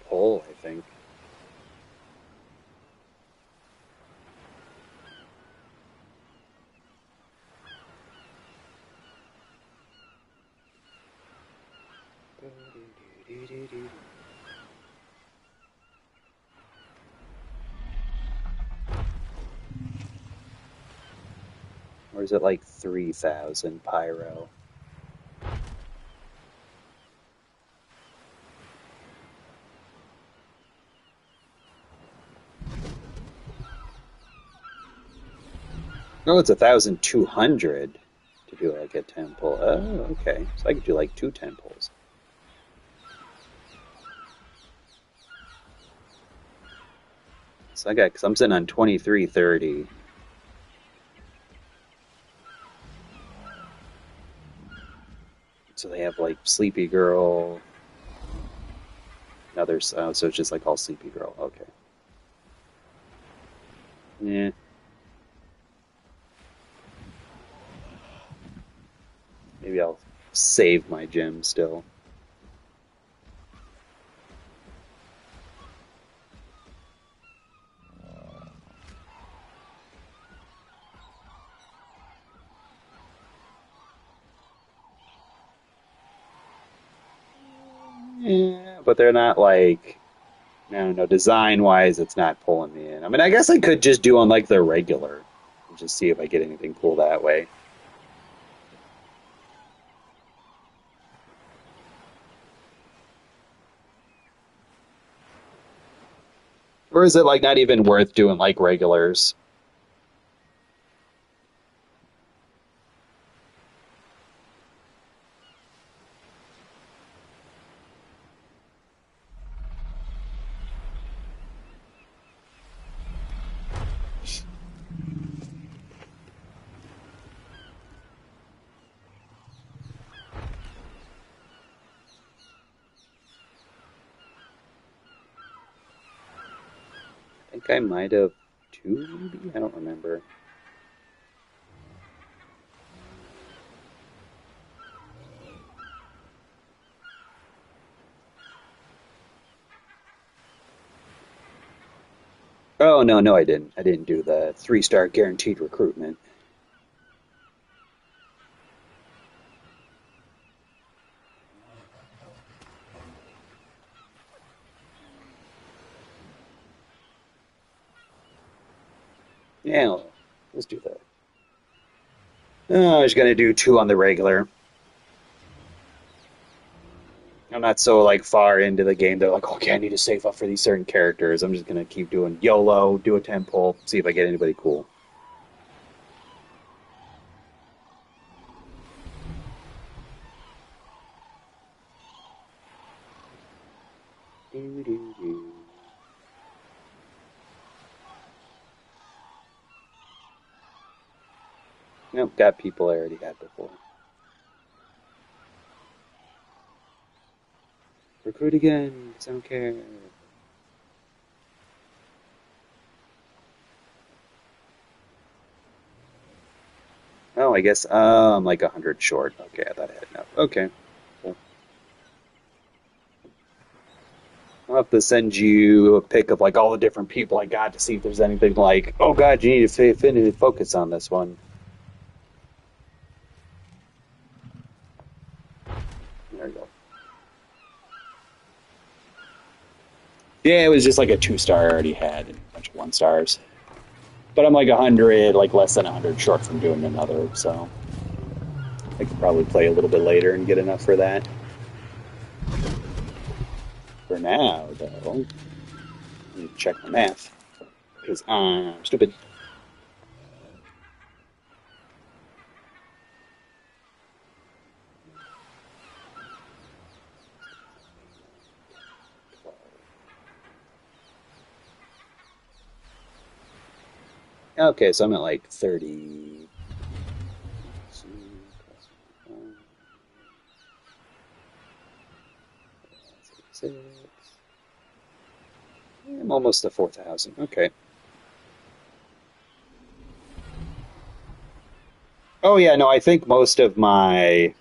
Speaker 1: pull, I think. Or is it like 3,000 pyro? No, it's 1,200 to do like a temple. Oh, okay. So I could do like 2 temples. So I got, because I'm sitting on 2330. So they have like Sleepy Girl, another, so it's just like all Sleepy Girl. Okay. Yeah. Maybe I'll save my gem still. Yeah, but they're not like, I don't know, design wise, it's not pulling me in. I mean, I guess I could just do on like the regular and just see if I get anything cool that way. Or is it like not even worth doing like regulars? I think I might have two, maybe? I don't remember. Oh, no, no, I didn't. I didn't do the 3-star guaranteed recruitment. Yeah, let's do that. Oh, I was gonna do 2 on the regular. I'm not so like far into the game. They're like, okay, I need to save up for these certain characters. I'm just gonna keep doing YOLO, do a temple, see if I get anybody cool. Nope, got people I already had before. Recruit again, 'cause I don't care. Oh, I guess I'm like 100 short. Okay, I thought I had enough. Okay, cool. I'll have to send you a pic of like all the different people I got to see if there's anything like, oh God, you need to focus on this one. There you go. Yeah, it was just like a 2-star I already had and a bunch of 1-stars. But I'm like 100, like less than 100 short from doing another, so I could probably play a little bit later and get enough for that. For now, though, I need to check my math because I'm stupid. Okay, so I'm at like 30. I'm almost to 4,000. Okay. Oh yeah, no, I think most of my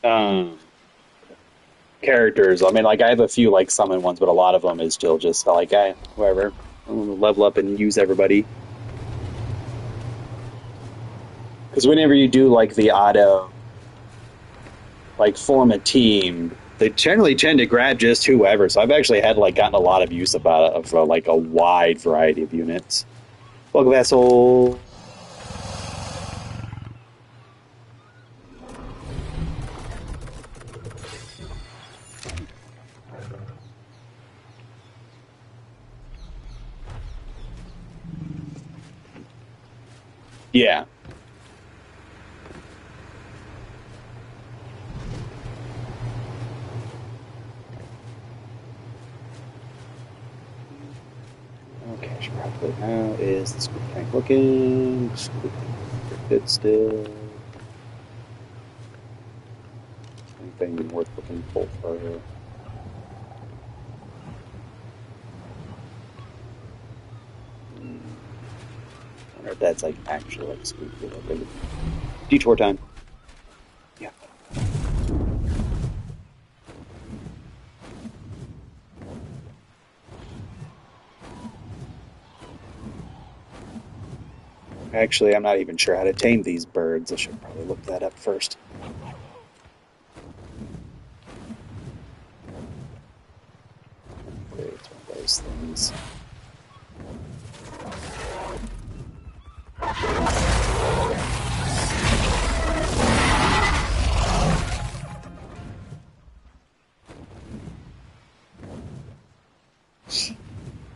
Speaker 1: um, characters. I mean, like I have a few like summon ones, but a lot of them is still just like, whatever, level up and use everybody. Because whenever you do like the auto like form a team, they generally tend to grab just whoever. So I've actually had like gotten a lot of use about it of like a wide variety of units. Welcome, vessel. Yeah. Okay, I should probably. How is the scoop tank looking? Scoop tank good still. Anything worth looking for? I wonder if that's like actually like scoop looking. Detour time. Yeah. Actually, I'm not even sure how to tame these birds. I should probably look that up first. Okay, it's one of those things.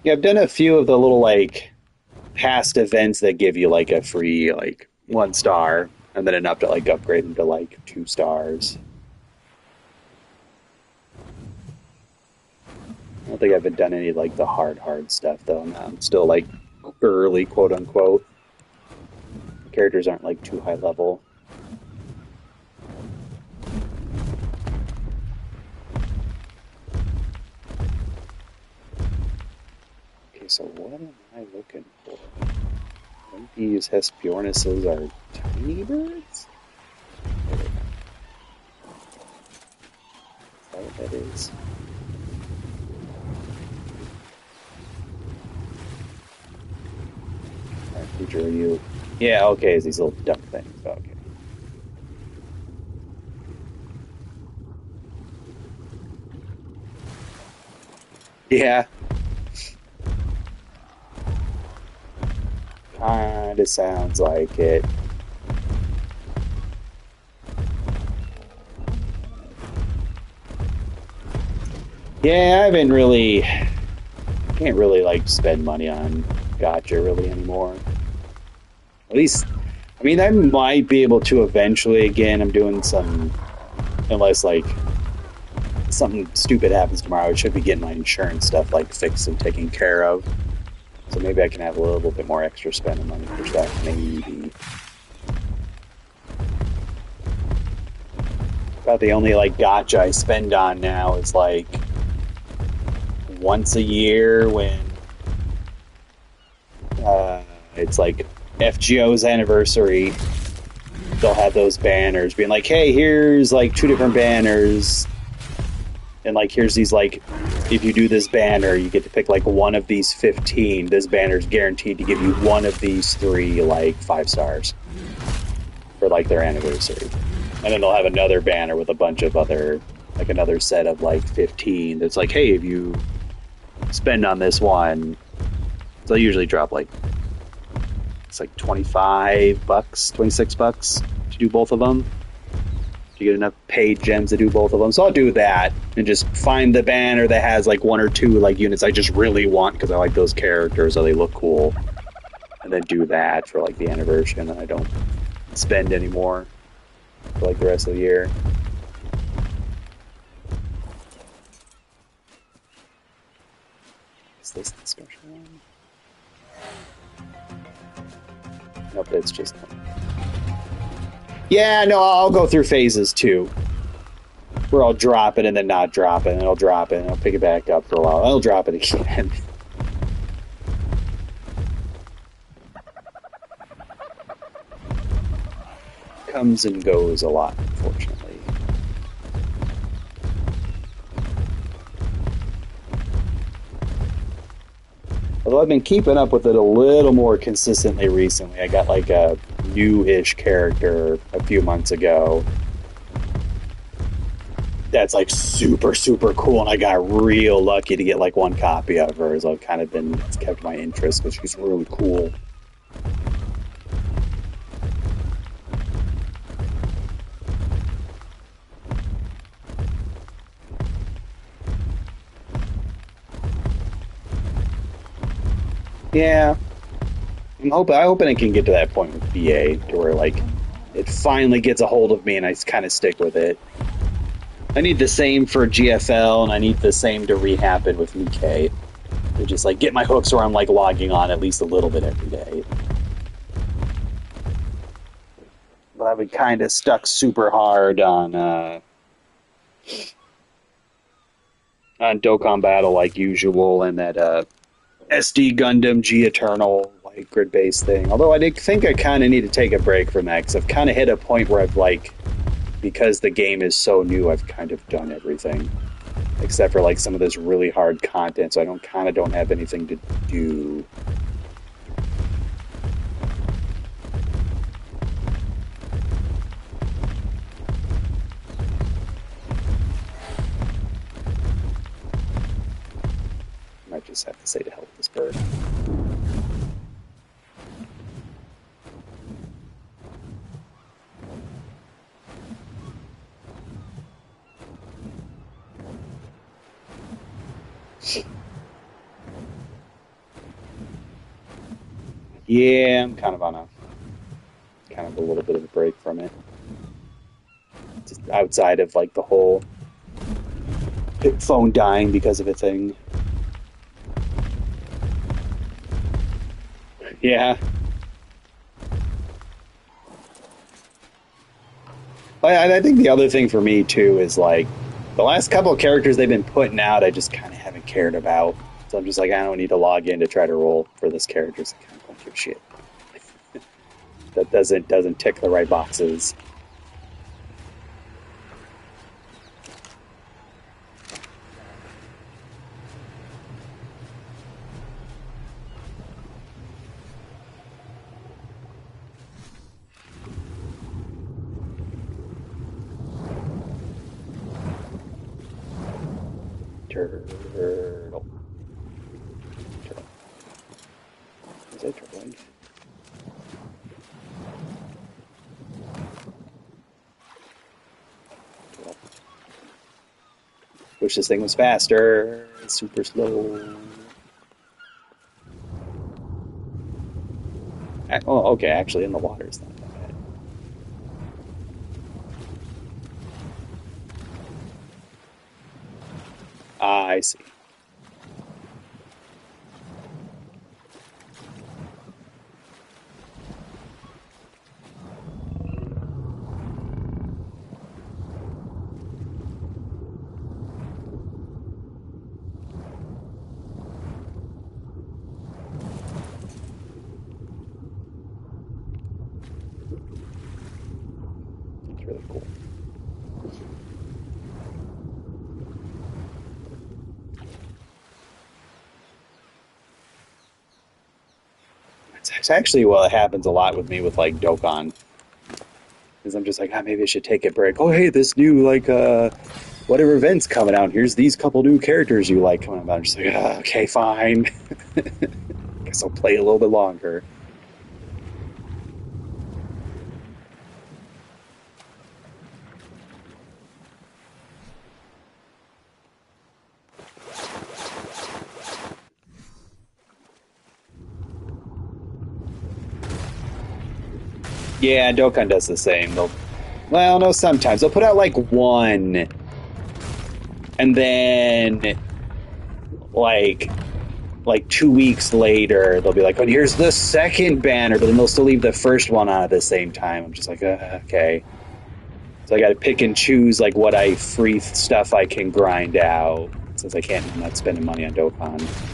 Speaker 1: Yeah, I've done a few of the little like past events that give you like a free like 1 star and then enough to like upgrade them to like 2 stars. I don't think I've done any like the hard stuff though. No, I'm still like early, quote unquote. The characters aren't like too high level. Okay, so what am I looking for? I think these Hesperornis are tiny birds? Is that what that is? Alright, creature, are you? Yeah, okay, it's these little duck things. Okay. Yeah, kinda sounds like it. Yeah, I haven't really, can't really like spend money on Gotcha really anymore. At least, I mean, I might be able to eventually. Again, I'm doing some, unless like something stupid happens tomorrow, I should be getting my insurance stuff like fixed and taken care of. So maybe I can have a little bit more extra spending money for stuff. Maybe. About the only like gotcha I spend on now is like once a year when it's like FGO's anniversary. They'll have those banners being like, "Hey, here's like 2 different banners, and like here's these like, if you do this banner, you get to pick like one of these 15. This banner's guaranteed to give you one of these 3 like 5 stars for like their anniversary." And then they'll have another banner with a bunch of other, like another set of like 15. That's like, hey, if you spend on this one, they'll usually drop like, it's like $25, $26 to do both of them. You get enough paid gems to do both of them. So I'll do that and just find the banner that has like 1 or 2 like units I just really want because I like those characters or they look cool. And then do that for like the anniversary, and then I don't spend anymore for like the rest of the year. Is this the special one? Nope, it's just... Yeah, no, I'll go through phases too. Where I'll drop it and then not drop it, and I'll drop it and I'll pick it back up for a while. I'll drop it again. Comes and goes a lot, unfortunately. Although I've been keeping up with it a little more consistently recently. I got like a new-ish character a few months ago. that's like super super cool, and I got real lucky to get like one copy of her. So I've kind of been it's kept my interest because she's really cool. Yeah, I'm hoping it can get to that point with BA to where like it finally gets a hold of me and I kind of stick with it. I need the same for GFL, and I need the same to rehappen with Nikkei. To just like get my hooks where I'm like logging on at least a little bit every day. But I've been kind of stuck super hard on Dokkan Battle like usual, and that SD Gundam G Eternal like grid based thing. Although I did think I kind of need to take a break from that because I've kind of hit a point where I've like because the game is so new, I've kind of done everything except for like some of this really hard content. So I don't have anything to do. I might just have to say to help this bird. Yeah, I'm kind of on a kind of a little bit of a break from it. Just outside of like the whole phone dying because of a thing. Yeah. I think the other thing for me too is like the last couple of characters they've been putting out, I just kind of haven't cared about. So I'm just like, I don't need to log in to try to roll for this character. So I kind of don't give a shit. That doesn't tick the right boxes. Turtle. Turtle. Is that turtle? Turtle. Wish this thing was faster. It's super slow. Oh, okay. Actually, in the water, it's not that bad. Ah, I see. It's really cool. It's actually well, it happens a lot with me with like Dokkan. Because I'm just like, ah, maybe I should take a break. Oh, hey, this new like whatever event's coming out. Here's these couple new characters you like coming out. I'm just like, ah, okay, fine. Guess I'll play a little bit longer. Yeah, Dokkan does the same. Well, no, sometimes they'll put out like one, and then like 2 weeks later they'll be like, "Oh, here's the second banner," but then they'll still leave the first one on at the same time. I'm just like, okay. So I got to pick and choose like what I free stuff I can grind out since I'm not spending money on Dokkan.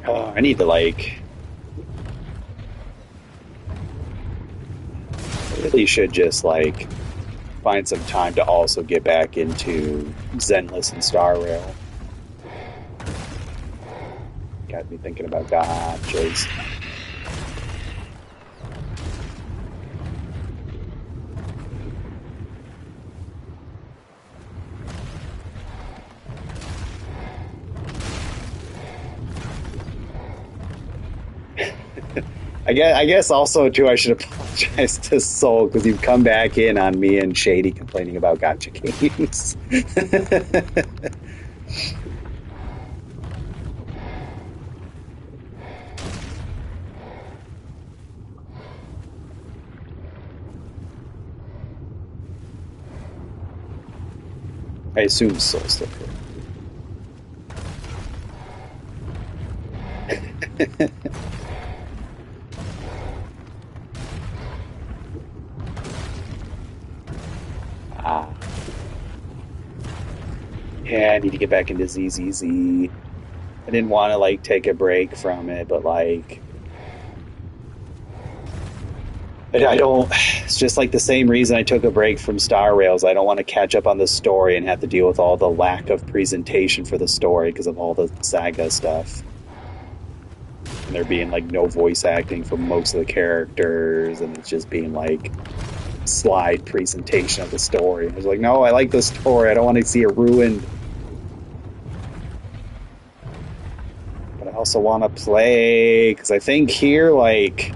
Speaker 1: Oh, I need to like. I really should just like find some time to also get back into Zenless and Star Rail. Got me thinking about gotchas. I guess also too I should apologize to Soul because you've come back in on me and Shady complaining about gotcha games. I assume Soul's still here. Ah. Yeah, I need to get back into ZZZ. I didn't want to like take a break from it, but like I don't. It's just like the same reason I took a break from Star Rails. I don't want to catch up on the story and have to deal with all the lack of presentation for the story because of all the Saga stuff. And there being like no voice acting for most of the characters, and it's just being like slide presentation of the story. I was like, no, I like the story. I don't want to see it ruined. But I also want to play because I think here, like.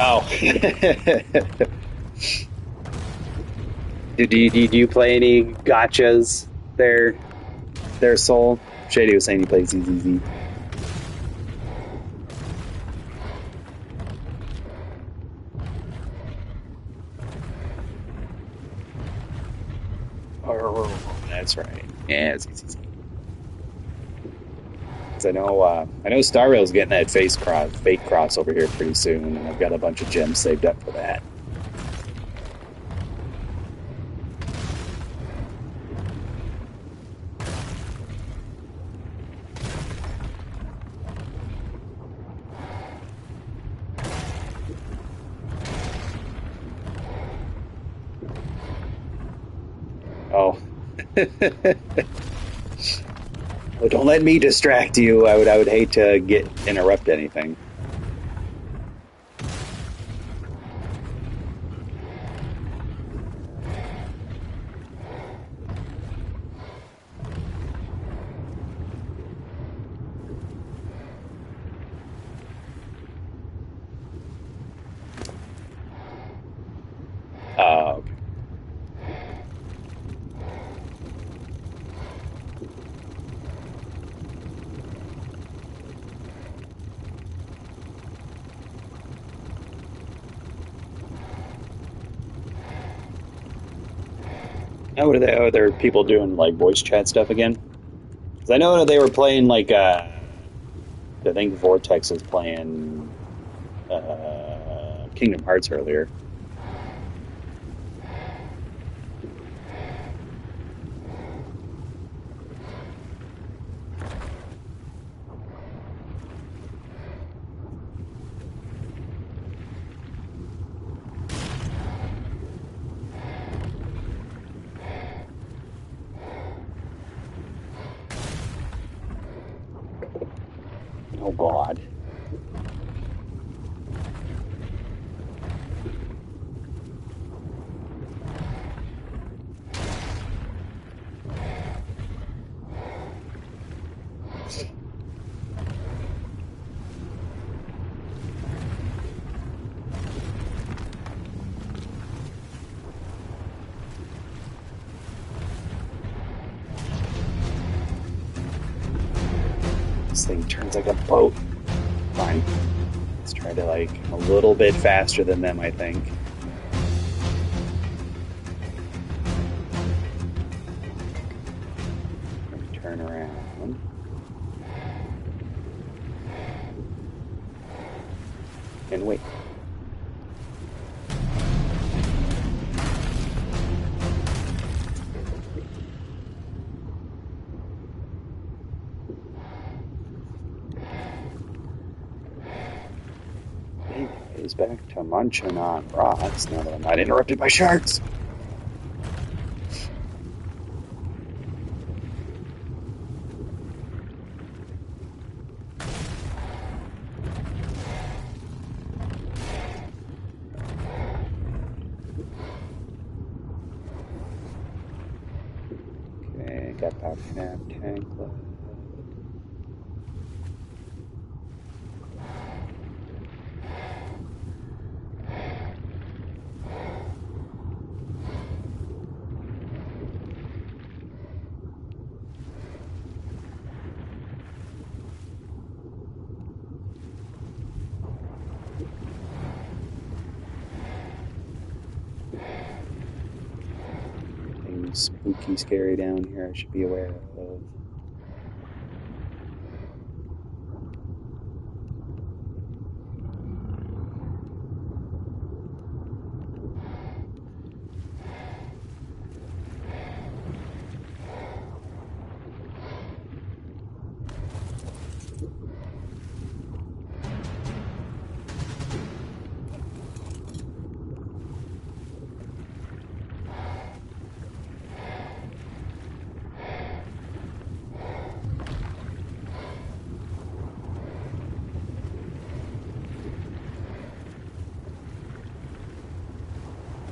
Speaker 1: Oh. do you play any gotchas there, Soul? Shady was saying he plays ZZZ. Oh, that's right. Yeah, ZZZ. Because I know Star Rail's getting that fake cross over here pretty soon, and I've got a bunch of gems saved up for that. Oh. Oh, don't let me distract you. I would hate to interrupt anything. Okay. Now, what are there people doing like voice chat stuff again? Because I know they were playing like I think Vortex was playing Kingdom Hearts earlier. Oh God. This thing turns like a boat. Fine. Let's try to like a little bit faster than them, I think. Turn around. And wait. Goes back to munching on rocks now that I'm not interrupted by sharks. Okay, got that nav tank left. Anything spooky, scary down here I should be aware of.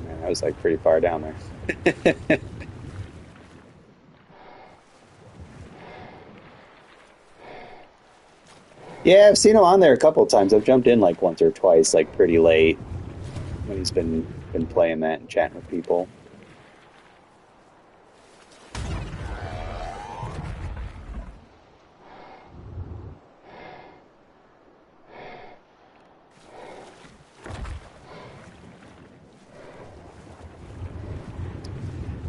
Speaker 1: Man, I was like pretty far down there. Yeah, I've seen him on there a couple of times. I've jumped in like once or twice, like pretty late when he's been playing that and chatting with people.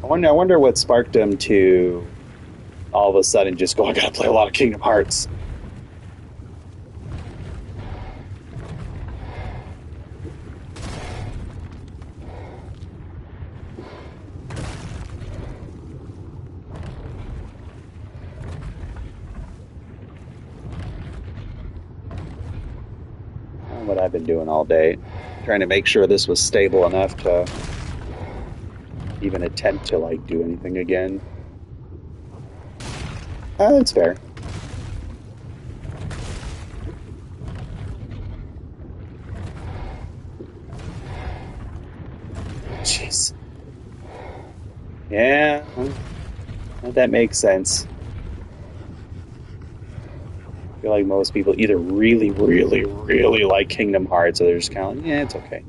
Speaker 1: I wonder what sparked him to all of a sudden just go, I gotta play a lot of Kingdom Hearts. What I've been doing all day, trying to make sure this was stable enough to even attempt to like do anything again. That's fair. Jeez. Yeah, that makes sense. I feel like most people either really, really, really like Kingdom Hearts, or they're just kind of like, yeah, it's okay.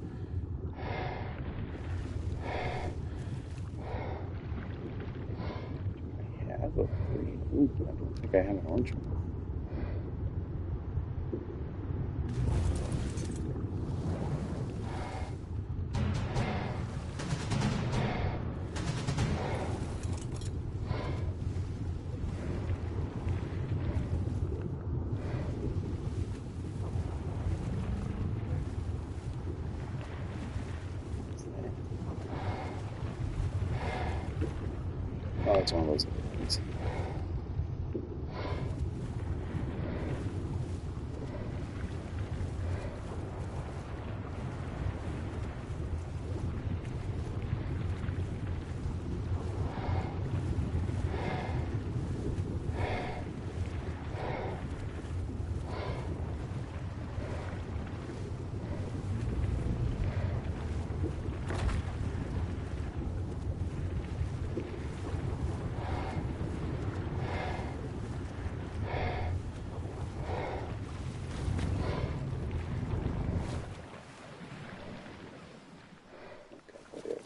Speaker 1: I have a green. Ooh, I don't think I have an orange one. Oh, it's one of those things.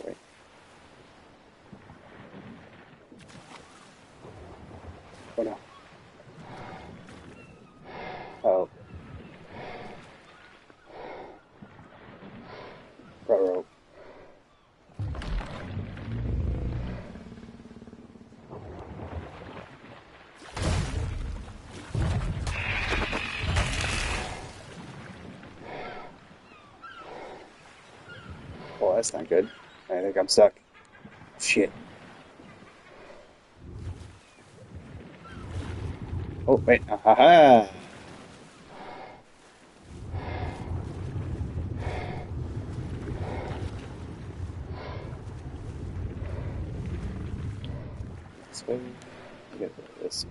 Speaker 1: Right. Oh no. Oh, bro. Well, that's not good. I think I'm stuck. Shit. Oh, wait. Aha. Okay, get this.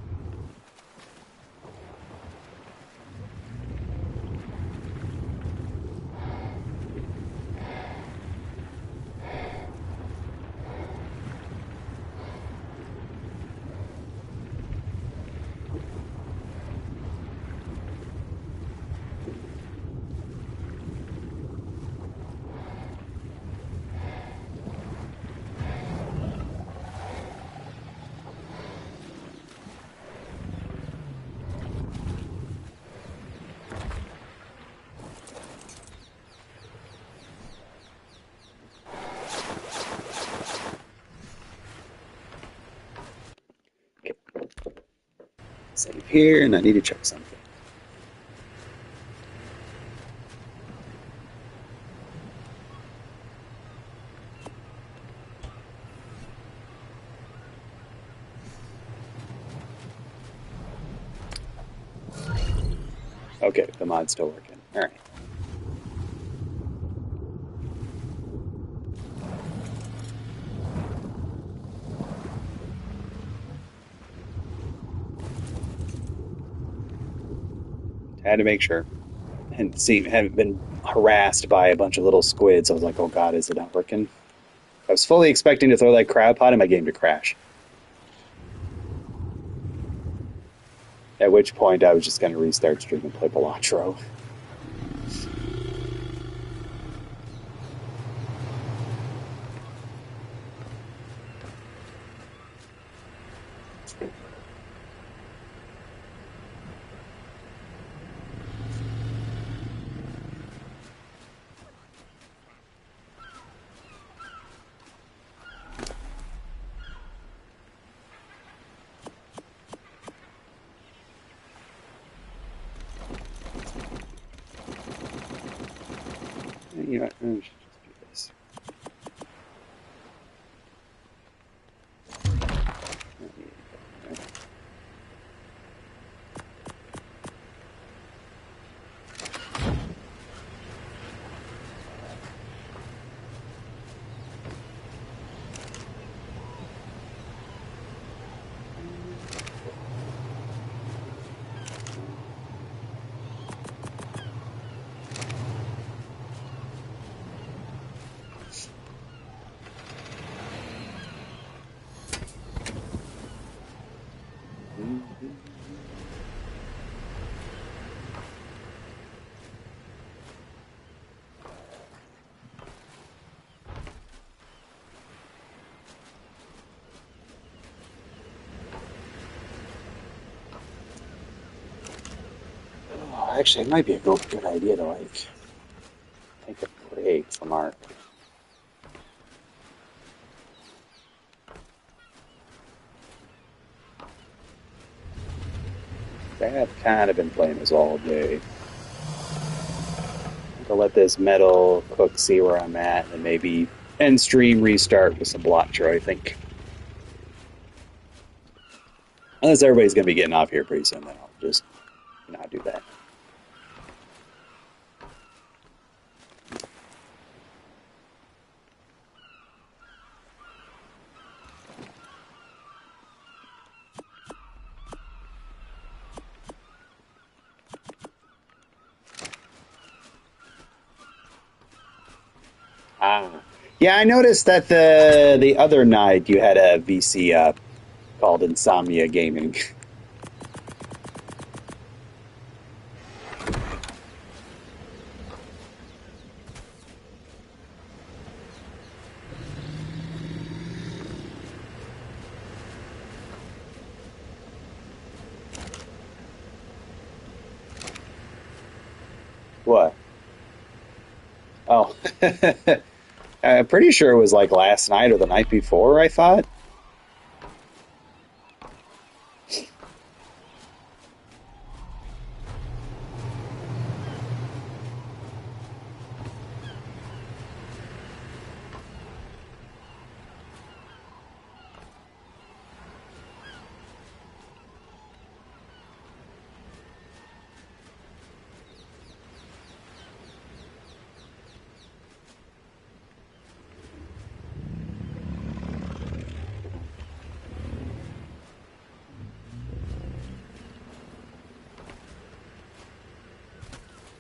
Speaker 1: Save here, and I need to check something. Okay, the mod's still working. All right. Had to make sure. And see, haven't been harassed by a bunch of little squids. I was like, oh god, is it not working? I was fully expecting to throw that crab pot in my game to crash. At which point I was just going to restart stream and play Balatro. You know, I should just do this. Actually, it might be a good idea to like take a break from our. I've kind of been playing this all day. To let this metal cook see where I'm at, and maybe end stream restart with some Blotcher, I think. Unless everybody's going to be getting off here pretty soon, then I'll just not do that. Ah. Yeah, I noticed that the other night you had a VC up called Insomnia Gaming. What? Oh. I'm pretty sure it was like last night or the night before, I thought.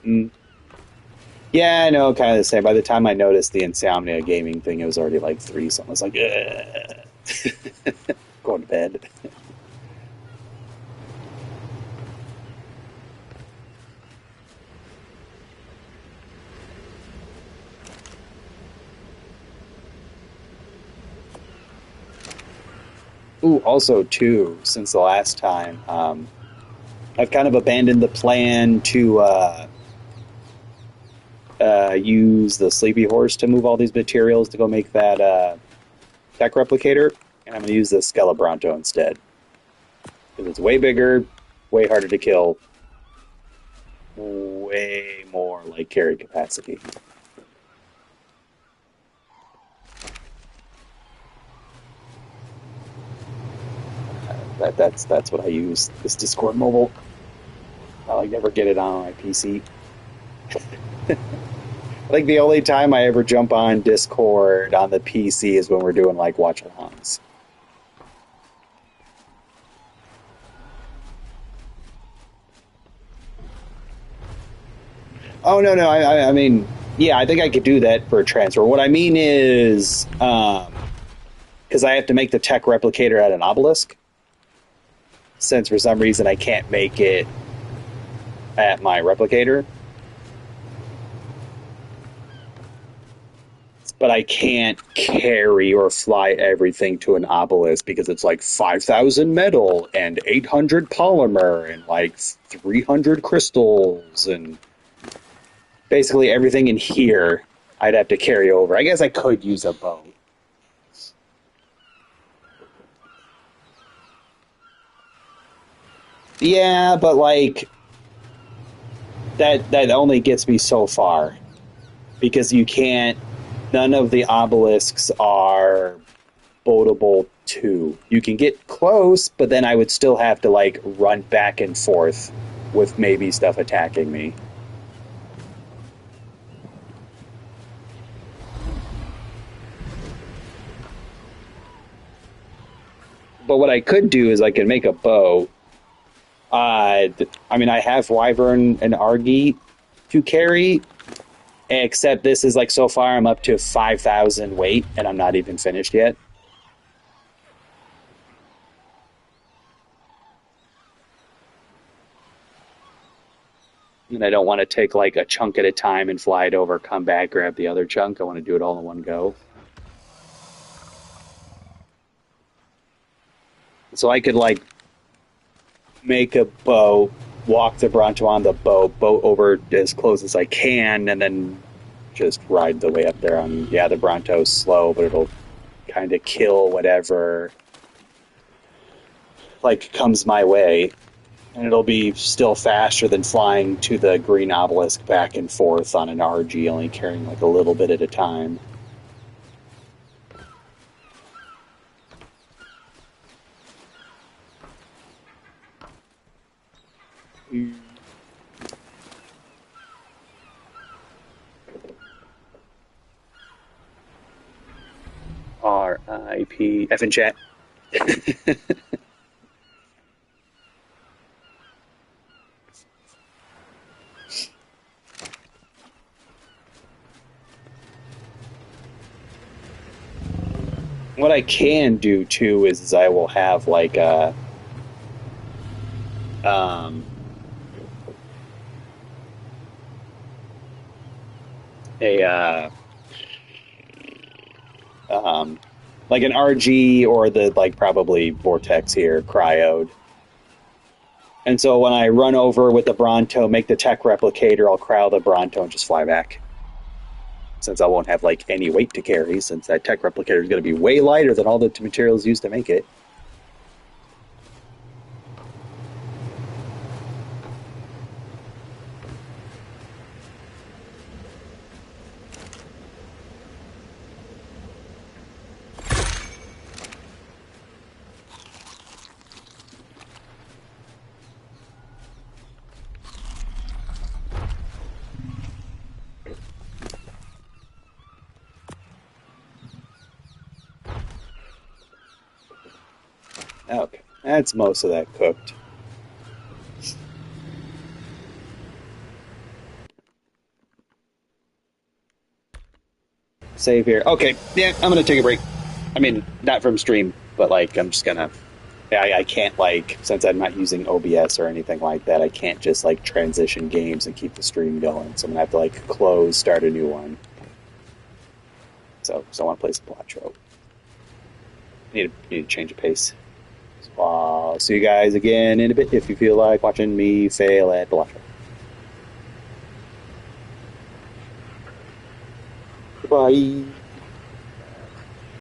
Speaker 1: Mm. Yeah, I know, kind of the same. By the time I noticed the Insomnia gaming thing, it was already like three, so I was like, going to bed. Ooh, also too, since the last time, I've kind of abandoned the plan to use the Sleepy Horse to move all these materials to go make that tech replicator, and I'm going to use the Skelebronto instead because it's way bigger, way harder to kill, way more like carry capacity. That's what I use this Discord mobile. I like never get it on my PC. I think the only time I ever jump on Discord on the PC is when we're doing like watch alongs. Oh no, no, I mean, yeah, I think I could do that for a transfer. What I mean is, because I have to make the tech replicator at an obelisk, since for some reason I can't make it at my replicator, but I can't carry or fly everything to an obelisk because it's like 5,000 metal and 800 polymer and like 300 crystals and basically everything in here I'd have to carry over. I guess I could use a boat. Yeah, but like that only gets me so far because you can't. None of the obelisks are boatable too. You can get close, but then I would still have to like run back and forth with maybe stuff attacking me. But what I could do is I can make a bow. I mean, I have Wyvern and Argy to carry, except this is like so far I'm up to 5,000 weight and I'm not even finished yet. And I don't want to take like a chunk at a time and fly it over, come back, grab the other chunk. I want to do it all in one go. So I could like make a boat, walk the Bronto on the boat over as close as I can, and then just ride the way up there. Yeah, the Bronto's slow, but it'll kind of kill whatever like comes my way, and it'll be still faster than flying to the green obelisk back and forth on an RG, only carrying like a little bit at a time. RIP F in chat. What I can do too is I will have like um, a um, like an RG or the like probably Vortex here, cryoed. And so when I run over with the Bronto, make the tech replicator, I'll cryo the Bronto and just fly back. Since I won't have like any weight to carry, since that tech replicator is going to be way lighter than all the materials used to make it. Okay, that's most of that cooked. Save here. Okay, yeah, I'm gonna take a break. I mean, not from stream, but like I'm just gonna. Yeah, I can't like since I'm not using OBS or anything like that. I can't just like transition games and keep the stream going. So I'm gonna have to like close, start a new one. So I want to play some Platro. Need to change of pace. So I'll see you guys again in a bit if you feel like watching me fail at Platro. Goodbye.